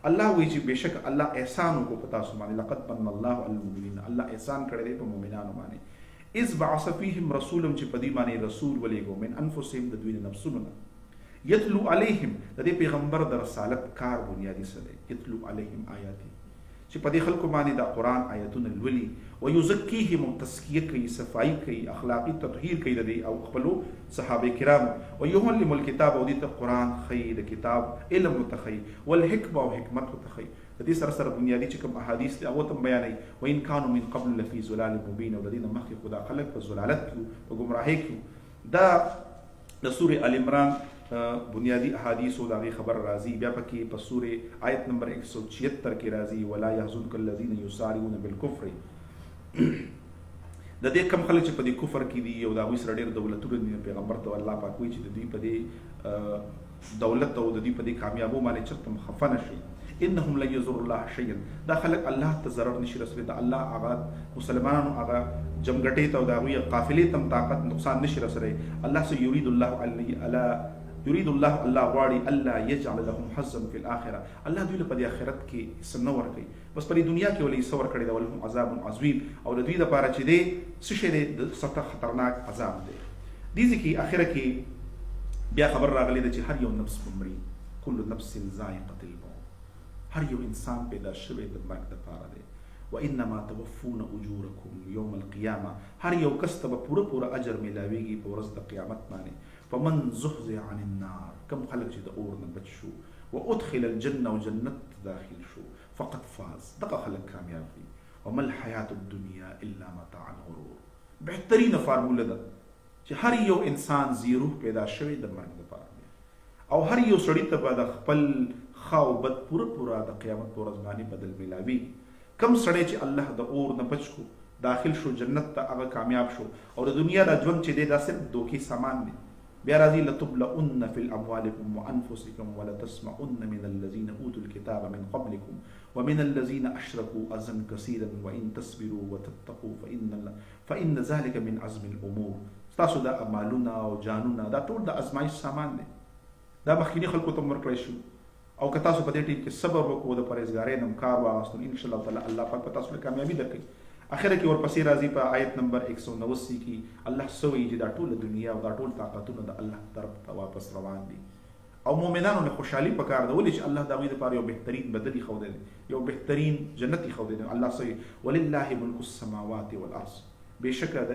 الله وایي چې بېشک الله احسان وکړو په تاسو باندې، لقد من الله على المؤمنین، الله احسان کړی دی په مؤمنانو باندې. اذ بعث فيهم رسولا چې په دې باندې رسول ولېږو من انفسهم د دوی نفسونو نه، یتلو علیهم د دې پیغمبر د رسالت کار بنیادی څه دی؟ یتلو علیهم آیاتی چې په دې خلکو باندې د قرآن آیتونه لولي، ویزکیهم تزکیه کوي، صفایي کوي، اخلاقي تطهیر کوي د دې او خپلو صحابه کرامو، ویعلم الکتاب او دې ته قرآن ښیي، د کتاب علم ورته ښیي، والحکمه او حکمت ورته ښیي. د دې سره سره بنیادي چې کوم احادیث دي هغه هم بیانوي، وان کانوا من قبل لفي ضلال مبین، او د دې نه مخکې خو دا خلک په ضلالت کې په ګمراهۍ کې. دا د سورې ال عمران بنیادی احادیث او دغه خبر راځي. بیا پکې په سورې آیت نمبر 176 کې راځي ولا يحزنك الذين يسارعون بالكفر. د دې کم خلک چې په دې کفر کې دي او د هغوی سره ډېر دولتونه دي، پیغمبر ته الله پاک وایي چې د دوی په دې دولت او د دوی په دې کامیابو باندې چرته خفه نه شي. انهم لن يضروا الله شيئا، دا خلک الله ته ضرر نشي رسولی، دا الله هغه مسلمانانو هغه جمګټې ته او د هغوی قافلې ته هم طاقت نقصان نشي رسولی. الله سه یرید الله یرید الله غواړي الله یجعل لهم حظا فی الاخره، الله دوی له په دې آخرت کې څه نه ورکوي، بس په دې دنیا کې ولې څه ورکړی ده، ولهم عذاب عظیم، او د دوی دپاره چې دی څه شی دی د سخت خطرناک عذاب دی. دې ځای کې آخره کې بیا خبر راغلی ده چې هر یو نفس به مري، کل نفس ذائقة الموت، هر یو انسان پیدا شوی د مرګ دپاره دی. وانما توفون اجورکم یوم القیامه، هر یو کس ته به پوره اجر میلاویږي په ورځ د قیامت باندې. فمن زحزح عن النار، کم خلق چې د اور نه بچ شو، وادخل الجنه او جنت داخل شو، فقط فاز، دغه خلق کامیاب دي. وما الحیات الدنیا الا متاع الغرور، بهترینه فارموله ده چې هر یو انسان زیروح پیدا شوی د مرګ لپاره، او هر یو سړي ته به د خپل ښه او بد پوره د قیامت په ورځ باندې بدل میلاویږي. کم سړی چې الله د اور نه بچ کو، داخل شو جنت ته، هغه کامیاب شو. او د دنیا د ژوند چې دی دا صرف دوکې سامان دی. بیا راځي لتبلؤن فی اموالکم وانفسکم ولتسمعن من الذین اوتوا الکتاب من قبلکم ومن الذین اشرکوا اذى کثیرا وان تصبروا وتتقوا فإن ذلك من عزم الامور. تاسو دا مالونه او جانونه دا ټول د ازمایش سامان دی، دا مخکینی خلکو ته ورکړی شو. او که تاسو په دې ټیم کې صبر وکړو، د پرهیزګارۍ نه کار واخیستو، ان شاء الله تعالی الله پاک په تاسو له کامیابي درکوي. اخره کې ورپسې راځي په آیت نمبر 189 کې الله سوی چې دا ټول دنیا او دا ټول طاقتونه د الله طرف ته واپس روان دي. او مؤمنانو له خوشحالي پکار ده، ولې چې الله د هغوی دپاره یو بهترین بدلي ښودی دی، یو بهترین جنت یې ښودی دی. الله سوی ولله ملک السماوات والارض، بېشکه د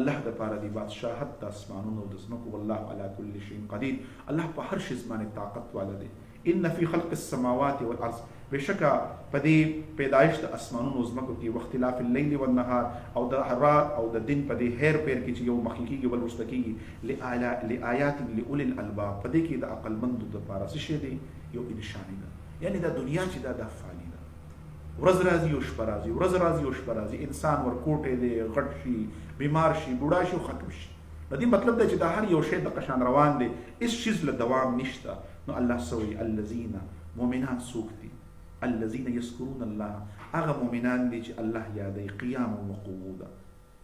الله دپاره دی بادشاهت د اسمانونو او د ځمکو، والله علی کل شیء قدیر، الله په هر شي باندې طاقت والا دی. ان فی خلق السماوات والارض، بېشکه په دې پیدایش د اسمانونو ځمکو کې، واختلاف اللیل والنهار، او د رات او د دن په دې هیر پیر کې چې یو مخکې کېږي بل وروسته کېږي، لآیات لأولی الالباب، په دې کې د عقلمندو دپاره څه شی دی؟ یو نشاني ده. یعنې دا دنیا چې دا فاني ده، ورځ راځي او شپه راځي، ورځ راځي او شپه راځي، انسان ورکوټی دی، غټ شي، بیمار شي، بوډا شي او ختم شي. د دې مطلب دی چې دا هر یو شی د قشان روان دی، هېڅ شیز له دوام نشته. نو الله سوی الذین، مؤمنان څوک دي؟ الذین یذکرون الله، هغه مؤمنان دي چې الله یادوي قیاما وقعودا،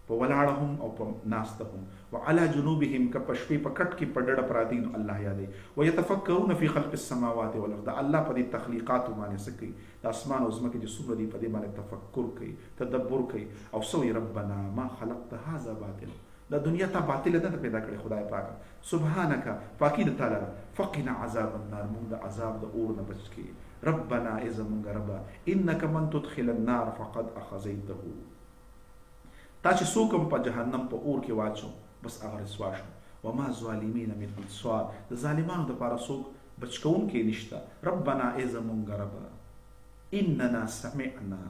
په ولاړه هم او په ناسته هم. وعلى جنوبهم که په شپې په کټ کې په ډډه پراته نو الله یادوي. ويتفکرون فی خلق السماوات والارض، الله په دې تخلیقات باندې څه کوي، د اسمان او ځمکې چې څومره دي په دې باندې تفکر کوي، تدبر کوي. او سوی ربنا ما خلقت هذا باطل، دا دنیا ته باطل نه پیدا کړې خدای پاک، سبحانك پاکی د تعالی، فقنا عذاب النار، موږ د عذاب د اور نه بچ کی. ربنا اذا موږ ربا انك من تدخل النار فقد اخذيته، تا چې څوک په جهنم په اور کې واچو بس هغه رسوا شو. وما ظالمین من انصار، د ظالمانو دپاره څوک بچ کوونکی نشته. ربنا اذا موږ ربا اننا سمعنا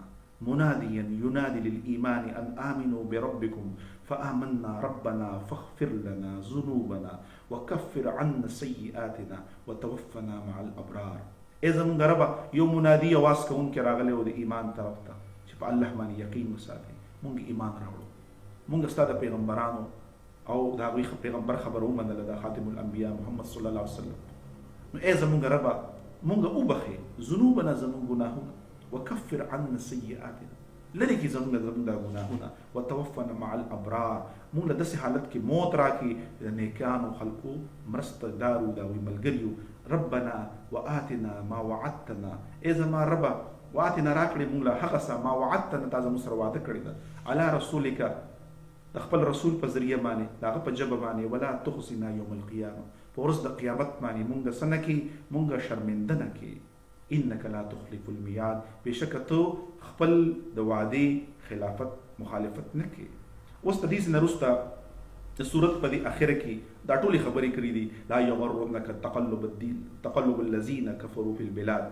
مناديا ينادي للإيمان أن آمنوا بربكم فآمنا ربنا فاغفر لنا ذنوبنا وكفر عنا سيئاتنا وتوفنا مع الأبرار. اذا موږ ربا یو منادي आवाज کوونکی راغلی و د ایمان طرف ته چې په الله باندې یقین وساتئ، موږ ایمان راوړو، موږ ستا د پیغمبرانو او د هغوی پیغمبر خبره ومنله، د خاتم الانبیا محمد صلی الله علیه وسلم. نو ای زموږ ربه موږ وبخې ذنوبنا، زموږ ګناهونه، وکفر عنا سیئاتنا، لرې کړي زموږ دا ګناهونه، وتوفنا مع الابرار، موږ له داسې حالت کې موت راکړي د نیکانو خلقو مرسته دارو د هغوی ملګریو. ربنا وآتنا ما وعدتنا، ای زما ربه وآتنا راکړې موږ له هغه څه ما وعدتنا تا زموږ سره وعده کړې ده، علی رسولک، د خپل رسول په ذریعه باندې، د هغه په ژبه باندې، ولا تخزنا یوم القیامه، په ورځ د قیامت باندې موږ څه نه کړي، موږ شرمنده نه کړي. انک لا تخلف الميعاد، بېشکه ته خپل د وعدې خلافت مخالفت نه کړي. اوس د دې نه وروسته د صورت په دې اخره کې دا ټولې خبرې کړي دي. لا یغرنک تقلب الذین کفروا فی البلاد،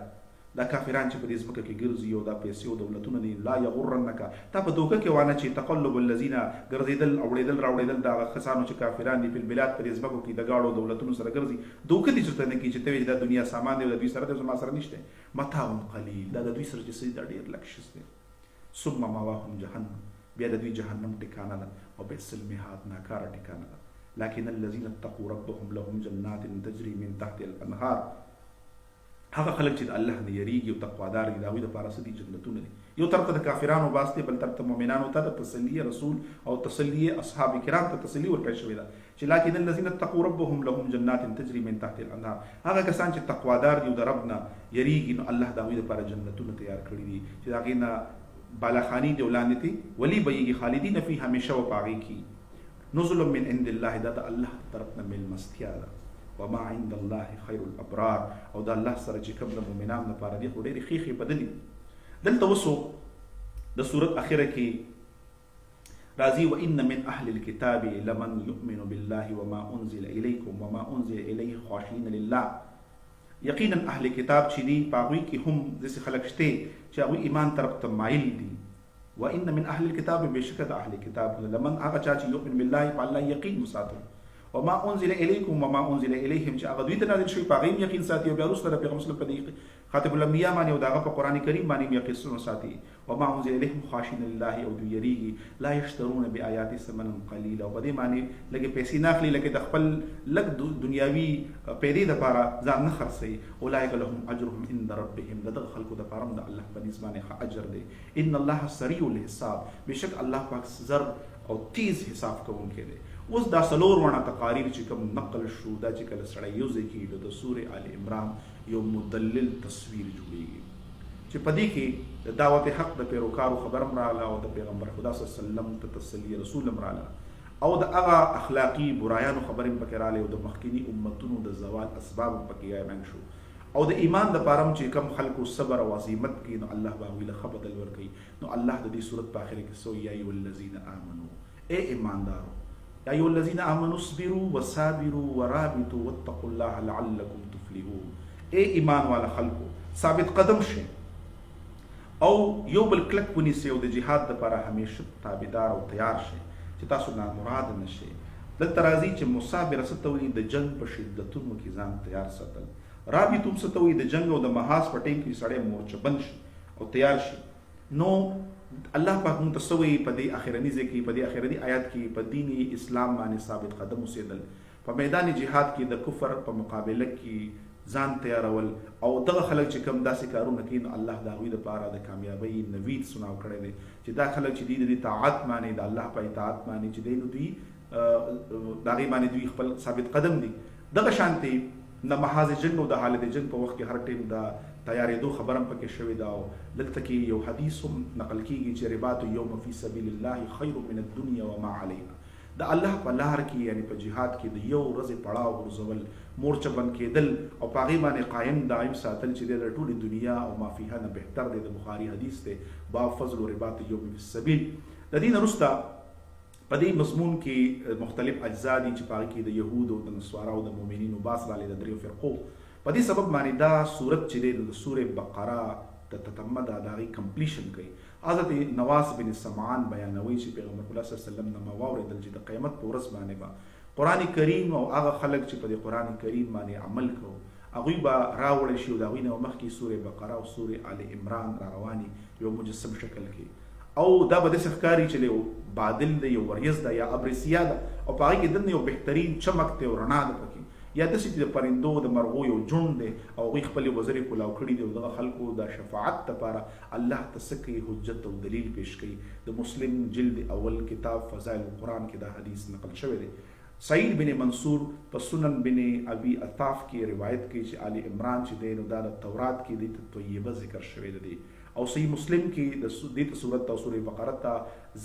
دا کافران چې په دې ځمکه کې ګرځي او دا پیسې او دولتونه دي. لا یغرنک، تا په دوکه کې وانه چې تقلب الذین ګرځېدل اوړېدل راوړېدل دا کسانو چې کافران دي په البلاد په دې ځمکو کې د گاړو دولتونو سره ګرځي، دوکه دې چېرته نه کړي چې ته وایې دا دنیا سامان دی او د دوی سره دی، زما سره نشته. متاع قلیل، دا د دوی سره چې څه دا ډېر لږ شی دی. ثم مأواهم جهنم، بیا د دوی جهنم ټکانه ده، وبئس المهاد، ناکاره ټکانه ده. لكن الذين اتقوا ربهم لهم جنات تجري من تحت الانهار، هغه خلک چې د الله نه یریږي او تقوادار دي د هغوی دپاره څه دي؟ جنتونه دي. یو طرف ته د کافرانو باس دی، بل طرف ته مؤمنانو ته د تسلی رسول او تسلی اصحاب کرام ته تسلی ورکړل شوې ده چې لکن الذین اتقوا ربهم لهم جنات تجري من تحت الانهار، هغه کسان چې تقوادار دي او د رب نه یریږي نو الله د هغوی دپاره جنتونه تیار کړي دي چې د هغې نه بالاخاني دي او لاندې دي ولی بهیږي، خالدین فی همیشه و په هغې کې. نزل من عند الله، دا د الله طرف نه میلمستیا ده. وما عند الله خیر الابرار، او د الله سره چې کوم د مؤمنانو لپاره دي خو ډېرې ښې بدلې. دلته اوسو د صورت اخره کې راځي وان من اهل الكتاب لمن يؤمن بالله وما انزل اليكم وما انزل اليه خاشعين لله. یقینا اهل کتاب چې دي په هغوی کې هم داسې خلک شته چې هغوی ایمان طرف ته مایل دي. وان من اهل الكتاب، بېشکه د اهل کتاب لمن هغه چا چې یؤمن بالله په الله یقین وساتل، وما انزل الیکم وما انزل الیهم، چې هغه دوی ته نازل شوي په هغې هم یقین ساتي، او بیا وروسته د پیغمبر صلی الله علیه خاتم الانبیا باندې او د هغه په قرآن کریم باندې هم یقین ساتي. وما انزل الیهم خاشعین لله، او دوی یریږي. لا یشترون بآیات ثمنا قلیلا، او په دې باندې لږې پیسې نه اخلي، لکه د خپل لږ دنیاوي پیدې دپاره ځان نه خرڅوي. اولئک لهم اجرهم عند ربهم، د دغه خلکو دپاره هم د الله په نزد باندې ښه اجر دی. ان الله سریع الحساب، بېشک الله پاک زر او تیز حساب کوونکی دی. اوس دا څلور وړه تقاریر چې کوم نقل شو، دا چې کله سړی یو ځای کېږي د سورې آل عمران یو مدلل تصویر جوړېږي چې په دې کې د دعوت حق د پیروکارو خبر هم راغله او د پیغمبر خدا صلی الله علیه وسلم ته تسلی رسول هم راغله او د هغه اخلاقي برایانو خبرې هم پکې راغلې او د مخکینی امتونو د زوال اسباب هم پکې بیان شو او د ایمان دپاره هم چې کوم خلکو صبر او عزیمت کوي نو الله به هغوی له ښه بدل ورکوي. نو الله د دې صورت په آخر کې څه یا ایها الذین آمنو، ای ایماندارو، یا ایها الذین آمنوا اصبروا وصابروا ورابطوا واتقوا الله لعلکم تفلحون. ای ایمان والا خلکو ثابت قدم شئ او یو بل کلک ونیسئ او د جهاد دپاره همیشه تابعدار او تیار شئ چې تاسو نامراده نه شئ. دلته راځي چې مصابره څه ته وایي؟ د جنګ په شدتونو کې ځان تیار ساتل. رابطو څه ته وایي؟ د جنګ او د محاذ په ټیم کې سړی مورچه بند شي او تیار شي. نو الله پاک مونږ ته څه وایي په دې اخرني ځای کې، په دې اخرني آیات کې په دین اسلام باندې ثابت قدم اوسېدل، په میدان جهاد کې د کفر په مقابله کې ځان تیارول او دغه خلک چې کوم داسې کارونه کوي نو الله د هغوی دپاره د کامیابۍ نوید سناو کړی دی چې دا خلک چې دوی د طاعت ماني د الله په اطاعت ماني چې دی نو دوی د هغې باندې دوی خپل ثابت قدم دي. دغه شانتې د محاذ جنګ او د حالت جنګ په وخت کې هر ټیم د تیارېدو خبره هم پکې شوې ده. او دلته کې یو حدیث هم نقل کېږي چې رباط یوم فی سبیل الله خیر من الدنیا وما علیها. د الله په لار کې یعنی په جهاد کې د یو ورځې پړاو غورځول، مورچه بند کېدل او په هغې باندې قایم دایم ساتل چې دی د ټولې دنیا او ما فیها نه بهتر دی. د بخاري حدیث دی باب فضل و رباط یوم فی السبیل. د دې نه وروسته په دې مضمون کې مختلف اجزا دي چې په هغې کې د یهودو د نصواراو د مؤمنینو باس راغلی د دریو فرقو. په دې سبب باندې دا صورت چې دی د سورې بقره د تتمه ده د هغې کمپلیشن کوي. حضرت نواس بن سمعان بیانوي چې پیغمبر الله صلی الله علیه وسلم نه ما واورېدل چې د قیامت په ورځ باندې به قرآن کریم او هغه خلک چې په دې قرآن کریم باندې عمل کوو هغوی به راوړی شي او د هغوی نه مخکې سورې بقره او سورې آل عمران را رواني یو مجسم شکل کې او دا به داسې ښکاري چې یو بادل دی، یو وریځ ده یا ابرسیه ده او په هغې کې دننه یو بهترین چمک دی او رڼا ده پکې، یا داسې چې د پرندو د مرغو یو جوند دی او هغوی خپلې وزرې کلاو کړي دي او دغه خلکو د شفاعت دپاره الله ته څه کوي حجت او دلیل پیش کوي. د مسلم جلد اول کتاب فضائل القرآن کې دا حدیث نقل شوی دی. سعید بن منصور په سنن بن ابي عطاف کې روایت کوي چې آل عمران چې دی نو دا د تورات کې دی ته طیبه ذکر شوی دی او صحیح مسلم کې د دې ته صورت او سورې بقره ته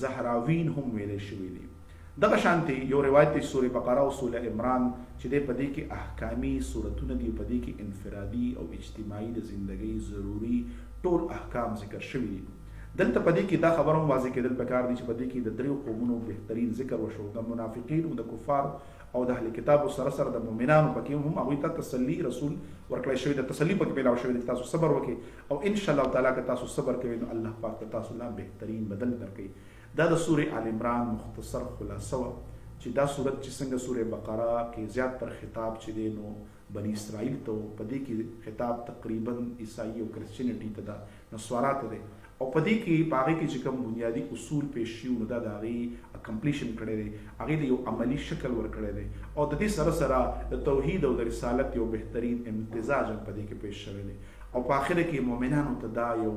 زهراوین هم ویلی شوي دي. دغه شانتې یو روایت دی سورې بقره او سورې عمران چې دی په دې کې احکامي صورتونه دي، په دې کې انفرادي او اجتماعي د زندګۍ ضروري ټول احکام ذکر شوي دي. دلته په دې کې دا خبره هم واضح کېدل پکار دي چې په دې کې د دریو قومونو بهترین ذکر وشو، د منافقین او د کفار او د اهل کتابو سره سره د مؤمنانو پکې هم هغوی ته تسلي رسول ورکړی شوی د تسلي پکې پیلاو شوی دی. تاسو صبر وکړئ او ان شاء الله تعالی که تاسو صبر کوئ نو الله پاک ته تاسو لا بهترین بدل درکوي. دا د سورې آل عمران مختصر خلاصه وه چې دا صورت چې څنګه سورې بقره کې زیات تر خطاب چې دی نو بني اسرائیل ته په دې کې خطاب تقریبا عیسائی او کرسچینټي ته ده، نصوارا ته دی او په دې کې په هغې کې چې کوم بنیادي اصول پیش شي نو دا د هغې کمپلیشن کړی دی، هغې د یو عملي شکل ورکړی دی او د دې سره سره د توحید او د رسالت یو بهترین امتزاج په دې کې پیش شوی دی او په آخره کې مؤمنانو ته دا یو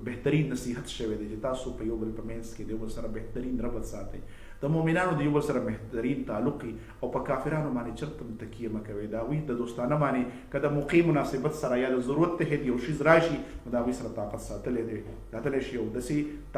بهترین نصیحت شوی دی چې تاسو په یو بل په منځ کې د یو بل سره بهترین ربط ساتئ، د مؤمنانو د یو بل سره بهترین تعلق او په کافرانو باندې چرته هم تکیه مه کوئ. د هغوی د دوستانه باندې که د موقع مناسبت سره یا د ضرورت ته یو شیز راشي نو د هغوی سره طاقت ساتلی دی ساتلی شي او داسې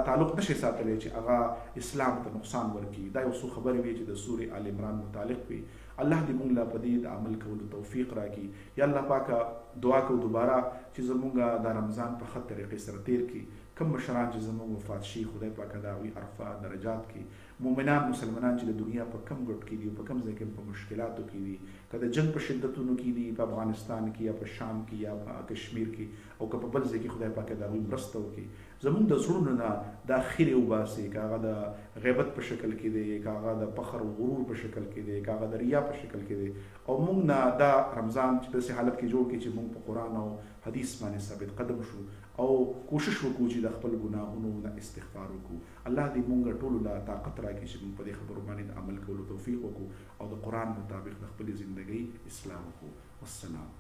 تعلق نشي ساتلی چې هغه اسلام ته نقصان ورکړي. دا یو څو خبرې وي چې د سورې آل عمران متعلق وي. الله دې موږ له په دې د عمل کولو توفیق راکړي. یا الله پاکه دعا کوو دوباره چې زمونږ د رمضان په ښه طریقې سره تیر کړي. کوم مشران چې زموږ وفات شي خدای پاکه د هغوی ارفع درجات کړي. مؤمنان مسلمانان چې د دنیا په کم ګوټ کې دي او په کم ځای کې په مشکلاتو کې دي، که د جنګ په شدتونو کې دي په افغانستان کې یا په شام کې یا په کشمیر کې او که په بل ځای کې خدای پاکه د هغوی مرسته وکړي. زموږ د زړونو نه دا خیرې وباسي، که هغه د غیبت په شکل کې دی، که هغه د فخر او غرور په شکل کې دی، که هغه د ریا په شکل کې دی او موږ نه دا رمضان چې په داسې حالت کې جوړ کړي چې موږ په قرآن او حدیث باندې ثابت قدم شو او کوشش وکړو چې د خپل ګناهونو نه استغفار وکړو. الله دې موږ ټولو له طاقت راکړي چې موږ په دې خبرو باندې د عمل کولو توفیق وکړو او د قرآن مطابق د خپلې زندګۍ اصلاح وکړو. والسلام.